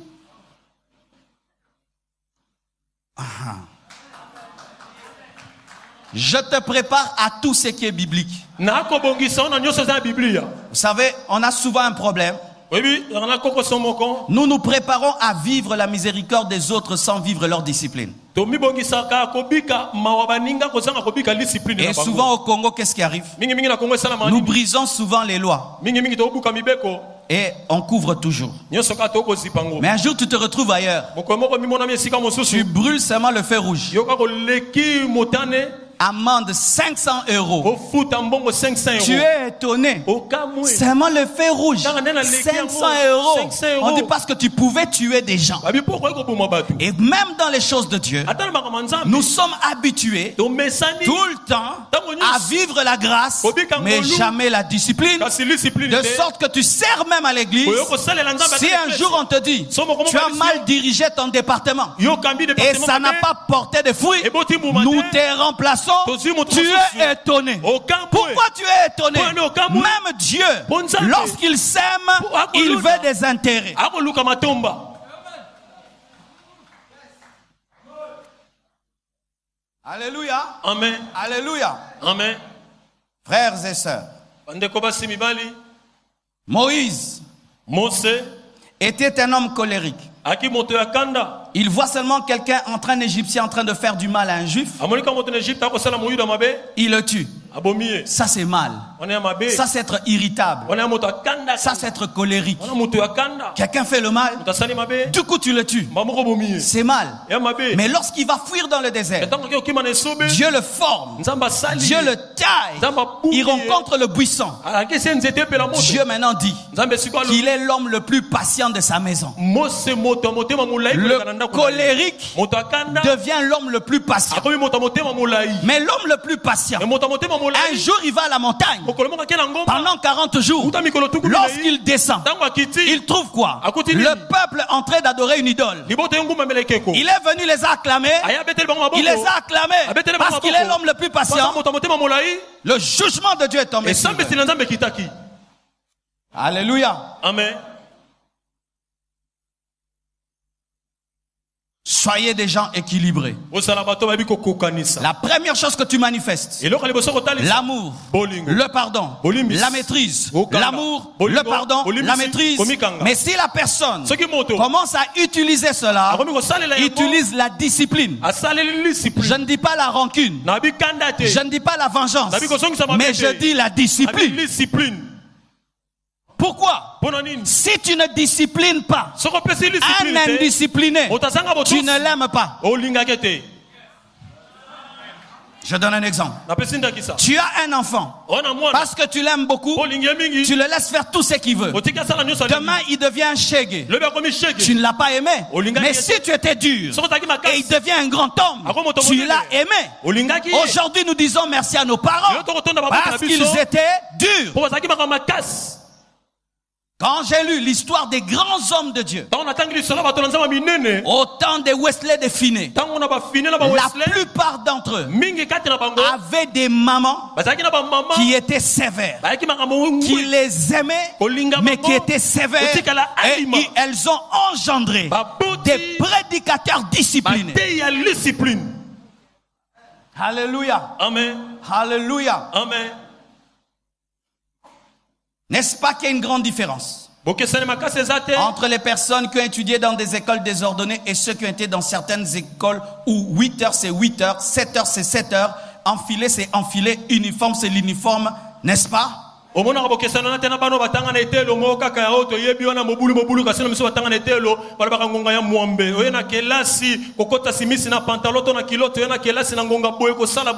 Je te prépare à tout ce qui est biblique. nakobongisa ona nyonso eza na biblia Vous savez, on a souvent un problème. oyebi ezaka na kokoso moko Nous nous préparons à vivre la miséricorde des autres sans vivre leur discipline. tomibongisaka kobika mawa baninga kozanga kobika discipline Et na souvent bango au Congo, qu'est-ce qui arrive? mingimingi na kongo esalama Nous nini brisons souvent les lois mingimingi tokobuka mibeko et on couvre toujours. nyonso kaka tokozipa ngo Mais un jour, tu te retrouves ailleurs. mokolo moko mimonami esika Tu mosusu brûles seulement le feu rouge. yoka koleki motane Amende 500 euros. kofuta mbongo 500 Tu euros es étonné. okamwe Seulement le feu rouge. Dans la 500 500 euros. 500 On dit euros. parce que tu pouvais tuer des gens. babi mpo okoki koboma bato Et même dans les choses de Dieu, ata na makambo ya nzambe nous sommes habitués tomesani tout le temps à vivre la grâce, mais jamais la discipline. kasi discipline De te sorte que tu sers même à l'église. oyo kosalela nzambe Si un jour on te dit, tu as mal dirigé ton département yokambi et département ça n'a pas porté de fruits, Et boti moumate. nous te remplaçons. Tozwi moto Tu mosusu. es étonné. Aucun Pourquoi tu es étonné? Point aucun point. Même Dieu, Ponzate. lorsqu'il s'aime, Pour- il veut des intérêts. akoluka matomba Alléluia. amen Alléluia. amen Frères et sœurs, bandeko basi mibali Moïse mose était un homme colérique. aki moto ya kanda Il voit seulement quelqu'un un Égyptien en train de faire du mal à un juif. amonika moto na egypte akosala moyuda mabe Il le tue. abomi ye Ça, c'est mal. wana ya mabe Ça, c'est être irritable. wana ya moto ya kanda Ça, c'est être colérique. wana moto ya kanda Quelqu'un fait le mal, moto asali mabe du coup, tu le tues. mba moko bomi ye C'est mal. ya mabe Mais lorsqu'il va fuir dans le désert, ntango aki okima na esobe Dieu le forme. nzambe asali Dieu le taille. Il rencontre le buisson. alakisi ye nzete epela moto Dieu maintenant dit nzambe esika qu'il est l'homme le plus patient de sa maison. mose moto ya motema molai koleka na Le ndako na ye. colérique moto ya kanda devient l'homme le plus patient. akomi moto ya motema molai Mais l'homme le plus patient, me moto ya motema un molai jour il va à la montagne. mokolo moko ake na ngomba Pendant 40 jours, uta mikolo tuku minei lorsqu'il descend, ntango akiti il trouve quoi? Akuti Le nini? peuple en train d'adorer une idole. liboto ye ngumba mbele ekeko Il est venu les acclamer. aya abeteli bango maboko Il les a acclamés Abetele bango parce qu'il maboko. est l'homme le plus Pasa patient. moto ya motema molai Le jugement de Dieu est tombé sur esambisi lui. na nzambe ekitaki Alléluia. amen Soyez des gens équilibrés. bosala bato bayebi kokokanisa La première chose que tu manifestes, eloko ya liboso kotalisa l'amour, bolingo le pardon, Bolimbisi. la maîtrise, Bokanga. l'amour, Bolingo. le pardon, Bolimbisi. la maîtrise. Komikanga. Mais si la personne soki moto commence à utiliser cela, akomi kosalela yango utilise la discipline. asaleli Je discipline ne dis pas la rancune, na bikanda te je ne dis pas la vengeance, Nabi kozongisa mabe mais te. je dis la Abi discipline. discipline Pourquoi? mpona nini Si tu ne disciplines pas soko opesi discipline un te indiscipliné, moto azanga tu ne botosi l'aimes pas. olingaki te Je donne un exemple. napesi ndakisa Tu as un enfant, ona mwana parce que tu l'aimes beaucoup, olingi ye mingi tu le laisses faire tout ce qu'il veut. otiki asala nyonso alingi. Demain, il devient un shege. lobi akomi Tu shege ne l'as pas aimé. Olinga Mais yete. si tu étais dur soko ozalaki et il makasi devient un grand homme, Ako moto tu monene. l'as aimé. olingaki ye Aujourd'hui, nous disons merci à nos parents Yo tokotonda baboka na parce biso qu'ils étaient durs. mpo bazalaki makambo makasi Quand j'ai lu l'histoire des grands hommes de Dieu, ntango natangi lisolo ya bato na nzambe minene autant de Wesley de Finney, ntango na bafine na la bawesley plupart d'entre eux mingi kati na bango avaient des mamans bazalaki na bamama qui étaient sévères, bayaki makambo qui les aimaient, Kolinga mais maman, qui étaient sévères. otikala Et alima. elles ont engendré baboti des prédicateurs disciplinés. batei ya discipline Alléluia. amen Alléluia. amen N'est-ce pas qu'il y a une grande différence bokesani makasi eza te entre les personnes qui ont étudié dans des écoles désordonnées et ceux qui ont été dans certaines écoles où 8 heures c'est 8 heures, 7 heures c'est 7 heures, enfilé c'est enfilé, uniforme c'est l'uniforme, n'est-ce pas? omonaka bokesana na te na bano batanga na etelo moko kaka ya oyo toyebi wana mobulu kasi na miso batanga na etelo balobaka ngonga ya mwambe oye na kelasi kokota simisi na pantalon to na kilote oye na kelasi na ngonga boye kosala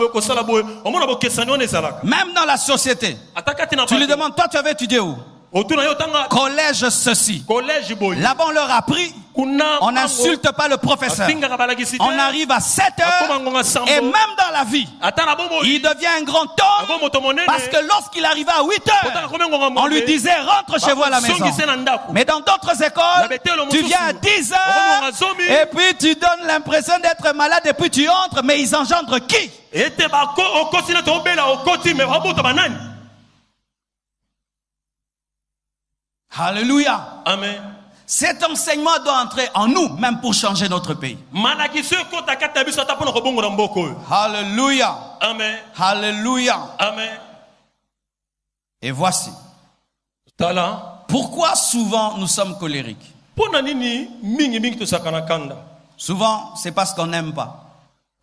omona bokesani wana ezalaka Même dans la société, ata kati na tu lui bato demandes, toi tu avais étudié où? otuna yo tanga collège ceci. collège boy Là-bas, on leur a appris. kuna On n'insulte pas le professeur. afingaka balakisi te. On arrive à 7 Akoma heures. ngonga sambo. Et même dans la vie, ata na bomoi il devient un grand ako homme. moto monene Parce que lorsqu'il arrivait à 8 Otaka heures, kome ngonga on lui mwambe. disait rentre chez vous à la maison. Songise na ndako. Mais dans d'autres écoles, tu viens à 10 heures et puis tu donnes l'impression d'être malade et puis tu entres, mais ils engendrent qui? ete bako okoti na tobela okoti me babuta banani. Alléluia. Amen. Cet enseignement doit entrer en nous, même pour changer notre pays. malakisi ekota kati na biso ata mpona kobongola mboka oyo. Alléluia. Amen. Alléluia. Amen. Et voici. Tala Pourquoi souvent nous sommes colériques? mpona nini mingi tosaka na kanda. Souvent, c'est parce qu'on n'aime pas.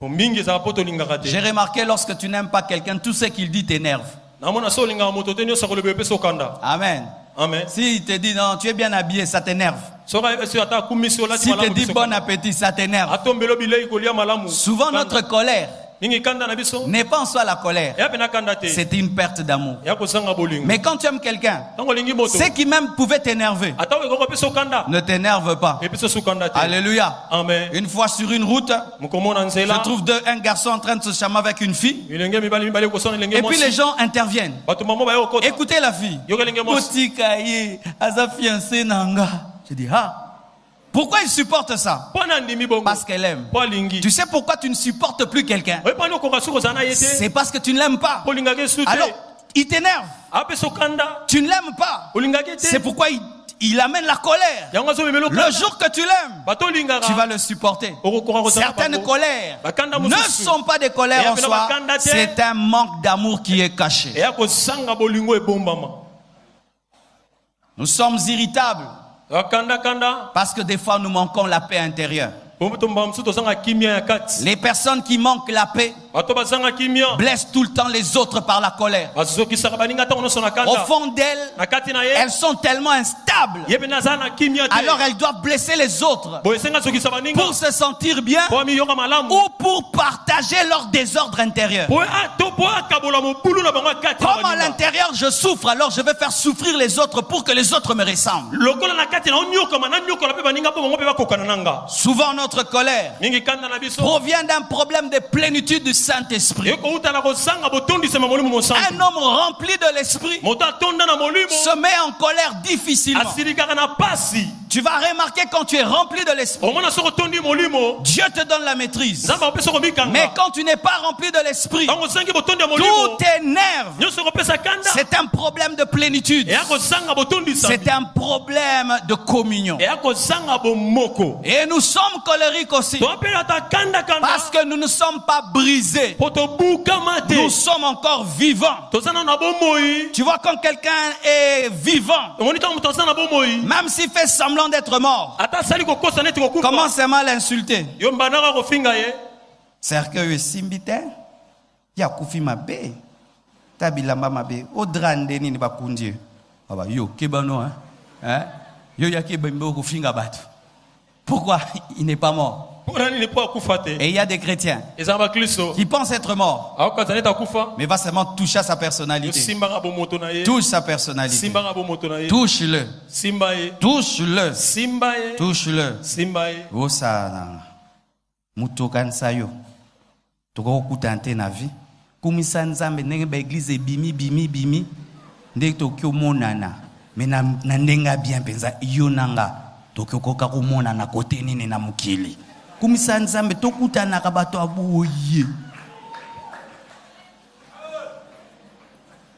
Po mingi ezala po tolingaka te. J'ai remarqué lorsque tu n'aimes pas quelqu'un, tout ce qu'il dit t'énerve. namona so olingaka moto te nyonso akoloba epesa okanda. Amen. Amen. S'il te dit non, tu es bien habillé, ça t'énerve. soka esi ata akumisi olati S'il te malamu dit biso bon kanda. appétit, ça t'énerve. atombelo bilei kolia malamu. Souvent, Kanda. notre colère mingi kanda na biso n'est pas en soi la colère. eya mpe na kanda te C'est une perte d'amour. eya kosanga bolingo. Mais quand tu aimes quelqu'un, ntango olingi moto ce qui même pouvait t'énerver ata oyo ekokopesa okanda ne t'énerve pas. epesa sokanda te. Alléluia. Amen. Une fois sur une route, mokomona je nzela trouve un garçon en train de se charmer avec une fille. milenge mibali kosana elenge Et puis les mwasi gens interviennent. bato mamo baye okota Écoutez la fille. yoka elenge mwasi Botika ye, aza fiancé nanga. Je dis, ah, pourquoi il supporte ça? mpo na ndimi bongo Parce qu'elle aime. mpo alingi Tu sais pourquoi tu ne supportes plus quelqu'un? oyepani okoka soki ozala na ye te C'est parce que tu ne l'aimes pas. mpo olingaki esu Alors, te il t'énerve. apesa okanda Tu ne l'aimes pas. olingaki C'est te pourquoi il amène la colère. yango azomemela Le okanda jour que tu l'aimes, bato olingaka tu vas le supporter. okokoka kozala Certaines bango. colères Bakanda ne mosusu. sont pas des colères en Et soi. bakanda te. C'est un manque d'amour qui est caché. eya kosanga bolingo ebombama Nous sommes irritables akandakanda parce que des fois nous manquons la paix intérieure. tombaka mosusu tozanga kimia ya kati Les personnes qui manquent la paix bato bazanga kimia blessent tout le temps les autres par la colère. bazokisaka baninga ntango nyonso na Au kanda fond d'elles, na kati na ye elles sont tellement instables. ye mpe naza na kimia te Alors elles doivent blesser les autres boye esenga azokisa baninga pour se sentir bien po amiyoka malamu ou pour partager leur désordre intérieur. po akabola mobulu na bango ya kati na Comme à baninga. l'intérieur je souffre, alors je vais faire souffrir les autres pour que les autres me ressemblent. lokola na kati na onyokama na nyokola mpe baninga mpo bango mpe bakokana nanga Souvent notre colère mingi kanda na biso provient d'un problème de plénitude du Saint-Esprit. ekouta na kozanga botondisema molimo mosantu Un homme rempli de l'Esprit moto atonda na molimo se met en colère difficilement. asilikaka na pasi Tu vas remarquer quand tu es rempli de l'Esprit, omona soki otondi molimo Dieu te donne la maîtrise. nzambe akopesa komikanga Mais quand tu n'es pas rempli de l'Esprit, ntango osangi botondi ya molimo tout t'énerve. nyonso ekopesa kanda C'est un problème de plénitude. eya kozanga botondisa C'est un problème de communion. eya kozanga bomoko Et nous sommes colériques aussi toapelata kandakanda parce que nous ne sommes pas brisés. po tobukama te Nous sommes encore vivants. toza nano na bomoi Tu vois, quand quelqu'un est vivant, omoni ntango moto aza na bomoi même s'il fait semblant d'être mort, ata asali kokosa neti kokufa commence mal à insulter. yo mbanaka kofinga ye Cercueil esimbi te ya kufi mabe ta bilamba mabe odrande nini bakundi baba yo kebano hein yo ya kebembe kofinga bato. Pourquoi il n'est pas mort? mpona nini mpo akufa te Et il y a des chrétiens eza bakristo qui pensent être morts akokaza neti akufa mais va seulement toucher à sa personnalité. yosimbanga bomoto na ye Touche sa personnalité. simbanga bomoto na ye Touche-le. simba ye Touche-le. simba ye Touche-le. simba ye Osana mutokanisa yo tokokuta te na vie kumisa nzambe ndenge ba église bimi ndenge toki omonana mais na ndenge bien penza yo nanga toki okoka komonana kote nini na mukili kumisa nzambe tokutanaka bato aboye.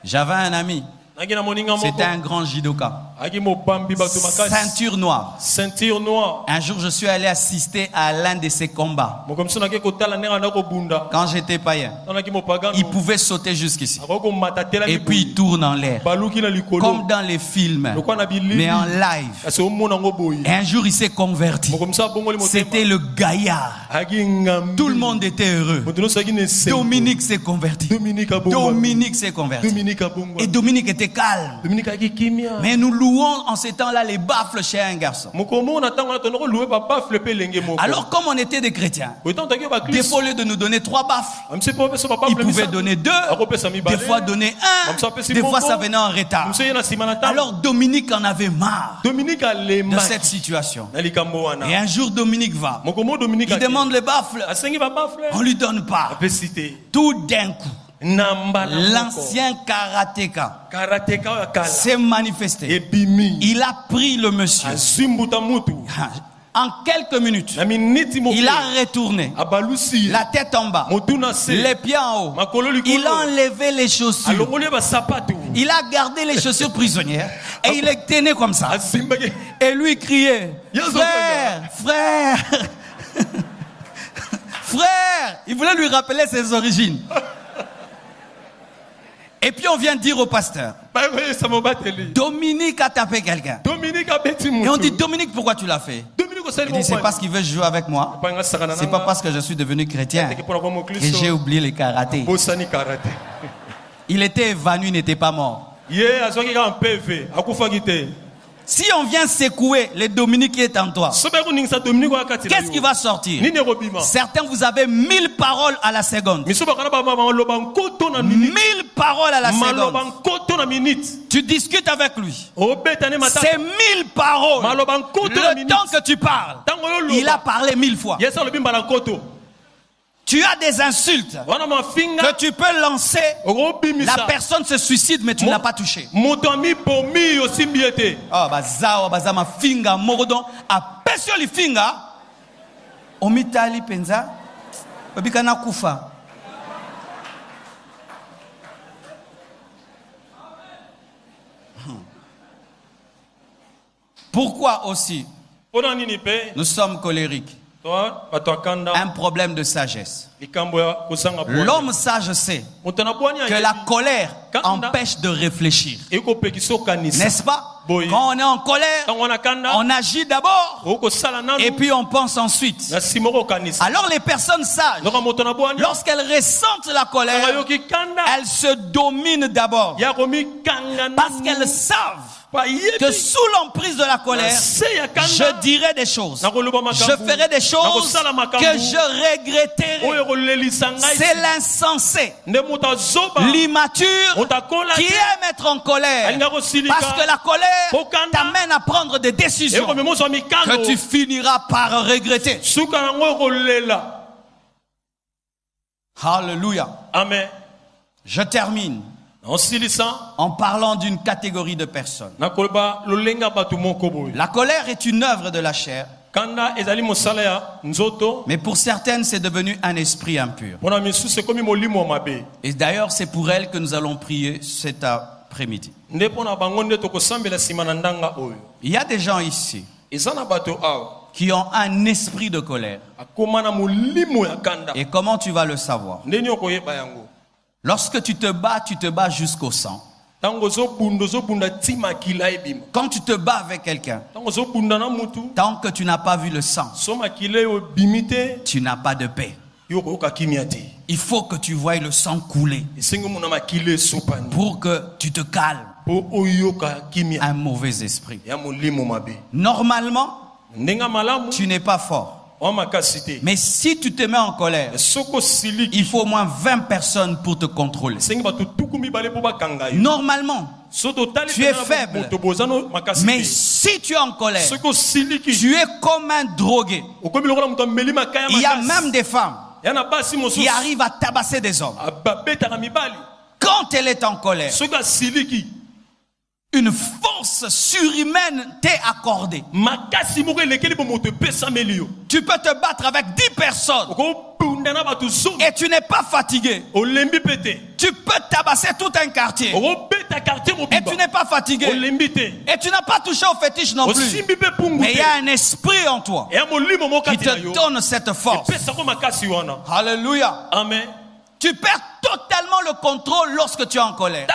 J'avais un ami, naki na moninga moko c'était un grand judoka, aki mobambi bato makasi ceinture noire. ceinture noire Un jour, je suis allé assister à l'un de ses combats. mokomiso naki kotala ndenge anda kobunda Quand j'étais païen, tanaki mopagano il pouvait sauter jusqu'ici. akoki komata telami Et puis il tourne en l'air. baluki na likolo Comme dans les films, lokwa na bilili mais en live. kasi omona yango boye Et un jour, il s'est converti. mokomiso abongoli C'était motema le gaillard. aki ngambi Tout le monde était heureux. moto nyonso aki na esengo Dominique s'est converti. Dominique abongwa Dominique s'est converti. Dominique abongwa Et Dominique était calme. Dominique aki kimia Mais nous louons en ces temps-là les baffles chez un garçon. Alors, comme on était des chrétiens, des fois, au lieu de nous donner 3 baffles, ils pouvaient donner 2, des fois donner 1, des fois ça venait en retard. Alors Dominique en avait marre de cette situation. Et un jour Dominique va, il demande les baffles, on lui donne pas. Tout d'un coup, l'ancien karatéka s'est manifesté. Il a pris le monsieur. En quelques minutes, il a retourné la tête en bas, les pieds en haut. Il a enlevé les chaussures. Il a gardé les chaussures prisonnières et il les tenait comme ça. Et lui criait, frère, frère, frère. Il voulait lui rappeler ses origines. Et puis on vient dire au pasteur, Dominique a tapé quelqu'un. Et on dit, Dominique, pourquoi tu l'as fait? Il dit, c'est parce qu'il veut jouer avec moi. C'est pas parce que je suis devenu chrétien et j'ai oublié les karatés. Il était évanoui, il n'était pas mort. Si on vient secouer les Dominique qui est en toi, qu'est-ce qui va sortir? Certains, vous avez 1000 paroles à la seconde. 1000 paroles à la seconde. Tu discutes avec lui. C'est 1000 paroles. Le temps que tu parles, il a parlé 1000 fois. Tu as des insultes que tu peux lancer. La personne se suicide, mais tu ne l'as pas touché. Oh, bazao, bazama finga, morodon, a pesio li finga. Omitali penza, obikana kufa. Pourquoi aussi nous sommes colériques? Un problème de sagesse. L'homme sage sait que la colère empêche de réfléchir. N'est-ce pas? Quand on est en colère, on agit d'abord et puis on pense ensuite. Alors les personnes sages, lorsqu'elles ressentent la colère, elles se dominent d'abord parce qu'elles savent que sous l'emprise de la colère, je dirai des choses, je ferai des choses que je regretterai. C'est l'insensé, l'immature qui aime être en colère, parce que la colère t'amène à prendre des décisions que tu finiras par regretter. Alléluia. Amen. Je termine en parlant d'une catégorie de personnes. La colère est une œuvre de la chair, mais pour certaines c'est devenu un esprit impur. Et d'ailleurs c'est pour elles que nous allons prier cet après-midi. Il y a des gens ici qui ont un esprit de colère. Et comment tu vas le savoir? Lorsque tu te bats jusqu'au sang. Quand tu te bats avec quelqu'un, tant que tu n'as pas vu le sang, tu n'as pas de paix. Il faut que tu voies le sang couler pour que tu te calmes. Un mauvais esprit. Normalement, tu n'es pas fort. Mais si tu te mets en colère, il faut au moins 20 personnes pour te contrôler. Normalement, tu es faible. Mais si tu es en colère, tu es comme un drogué. Il y a même des femmes qui arrivent à tabasser des hommes. Quand elle est en colère, une force surhumaine t'est accordée. Tu peux te battre avec 10 personnes et tu n'es pas fatigué. Tu peux tabasser tout un quartier et tu n'es pas fatigué. Et tu n'as pas touché au fétiche non plus. Mais il y a un esprit en toi qui te donne cette force. Alléluia. Amen. Tu perds totalement le contrôle lorsque tu es en colère.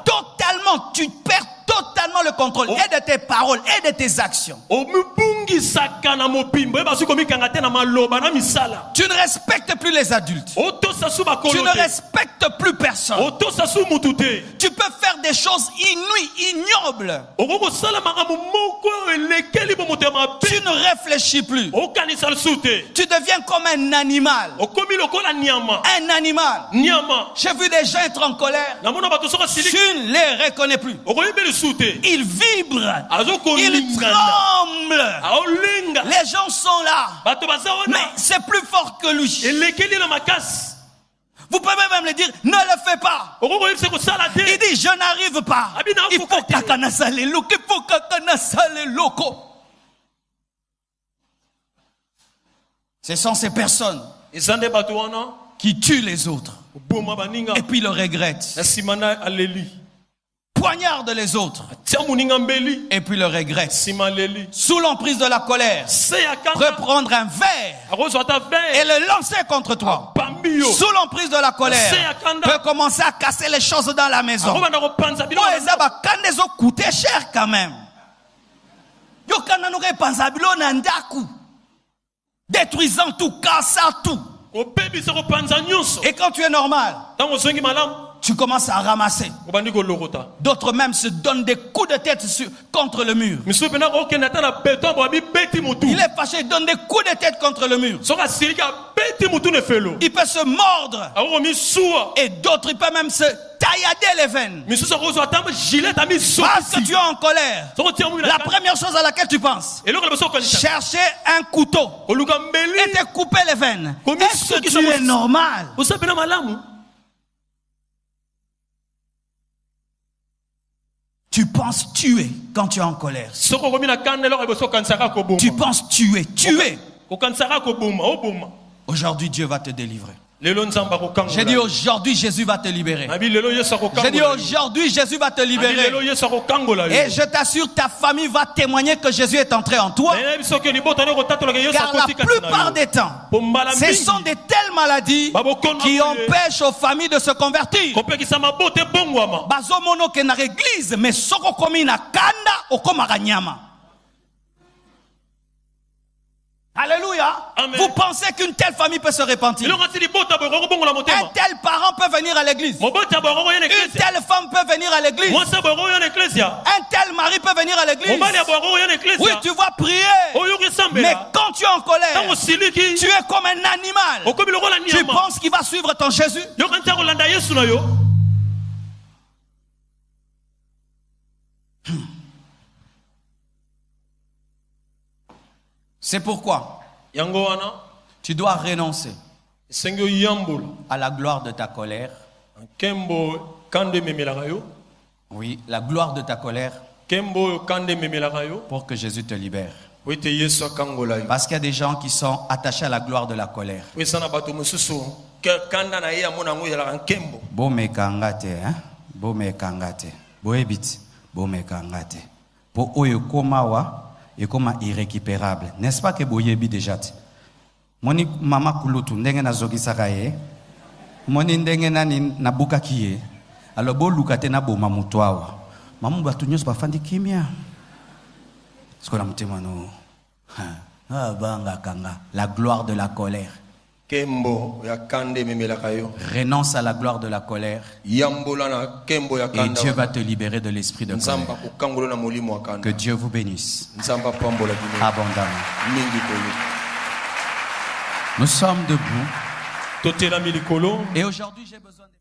Totalement, tu perds totalement le contrôle et de tes paroles et de tes actions. otungisaka na mopimbo eba soki komikanga te na maloba na misala Tu ne respectes plus les adultes. otosa su Tu bakolo ne te respectes plus personne. otosa su mutu te Tu peux faire des choses inouïes, ignobles. okoki kosala makambo moko elekeli bo moto ya mabe Tu ne réfléchis plus. okanisa lisu te Tu deviens comme un animal. okomi lokola nyama Un animal. nyama J'ai vu des gens être en colère. namona bato soki Tu asiliki ne les reconnais plus. okoyebi lisu te Ils vibrent. Ils azokolingana tremblent. aolenga Les gens sont là. bato baza Mais wana c'est plus fort que lui. elekeli na makasi Vous pouvez même le dire, ne le fais pas. okoki koyebisa kosala Il te dit, je n'arrive pas. Abina Il faut Fukate. kakana sale loko. Il faut kakana sale loko. Ce sont ces personnes eza nde bato wana qui tuent les autres oboma baninga et puis le regrettent. na nsima na aleli Poignardent les autres atia moninga mbeli et puis le regrettent. nsima aleli Sous l'emprise de la colère, se ya kanda reprendre un verre akozwa ata et ver le lancer contre toi. pambi yo Sous l'emprise de la colère, peut commencer à casser les choses dans la maison. akobanda kopanza Bon, biloko eza bakanda ezo coûter cher quand même. Yo kana no repanza bilo na ndaku. Détruisant tout, cassant tout. kobebisa kopanza nyonso Et quand tu es normal, ntango ozongi malamu tu commences à ramasser. obandi kolokota D'autres même se donnent des coups de tête contre le mur. misusu mpena kokende ata na beton bo abibeti motu Il est fâché, il donne des coups de tête contre le mur. soki asiliki abeti motu na efelo Il peut se mordre. akokomisuwa Et d'autres, il peut même se taillader les veines. misusu akozwa ata gilet Parce que amisokisi tu es en colère. soki otia moi La première chose à laquelle tu penses, eloko na biso okanisa chercher un couteau koluka et mbeli te couper les veines. Comme Est-ce que ceux qui tu sont- es normal? osa mpena malamu Tu penses tuer quand tu es en colère. soki okomi na kanda eloko eboso okanisaka koboma Tu penses tuer. okanisaka koboma oboma Aujourd'hui, Dieu va te délivrer. lelo nzambe J'ai dit akokangola aujourd'hui, Jésus va te libérer. nabi lelo yesu J'ai dit akokangola aujourd'hui, Jésus va te nabi lelo libérer. yesu akokangola Et je t'assure, ta famille va témoigner que Jésus est entré en toi. nayebi soki libota nde kotatolaka yesu Car la akoti kati plupart na yo des temps, po mbala ce sont mingi de telles maladies qui empêchent aux familles de se convertir. kopekisa mabota ebongwama Bazomono ke na église, mais soko komi na kanda okomaka nyama. Alléluia. Amen. Vous pensez qu'une telle famille peut se repentir? eloko ati libota boye kokobongola Un motema tel parent peut venir à l'église. mobota boye kokoya na Une eklesia telle femme peut venir à l'église. mwasi boye kokoya na eklesia Un tel mari peut venir à l'église. mobali boye kokoya na Oui, eklesia tu vas prier. oyoki Mais esambela quand tu es en colère, ntango osiliki tu es comme un animal. okomi lokola Tu nyama penses qu'il va suivre ton Jésus? yoka nti akolanda yesu na yo C'est pourquoi yango wana tu dois renoncer esengi oyambola à la gloire de ta colère. nkembo kanda ememelaka yo Oui, la gloire de ta colère nkembo oyo kanda ememelaka yo pour que Jésus te libère. po ete yesu akangola yo Parce qu'il y a des gens qui sont attachés à la gloire de la colère. po eza na bato mosusu kanda na ye amona yango ezalaka nkembo Bomekanga te, hein? Bomekanga te. Boebiti, bomekanga te. Po oyo komawa ekoma irrécupérable. N'est-ce pas que boyebi déjà te? Moni mama kulutu ndenge nazokisaka ye. Moni ndenge nani nabukaki ye. Alors boluka te na boma mutu awa. Mamu batu nyonso bafandi kimia. Sikola mutema no. Ah banga kanga, la gloire de la colère. Kembo ya kanda ememelaka yo. Renonce à la gloire de la colère Yambola na kembo ya et kanda. Dieu va te libérer de l'esprit de Nzamba colère. kokangola na molimo wa Que kanda. Dieu vous bénisse Nzamba pambola bino. abondamment. Mingi kolo. Nous sommes debout totelami likolo et aujourd'hui j'ai besoin de...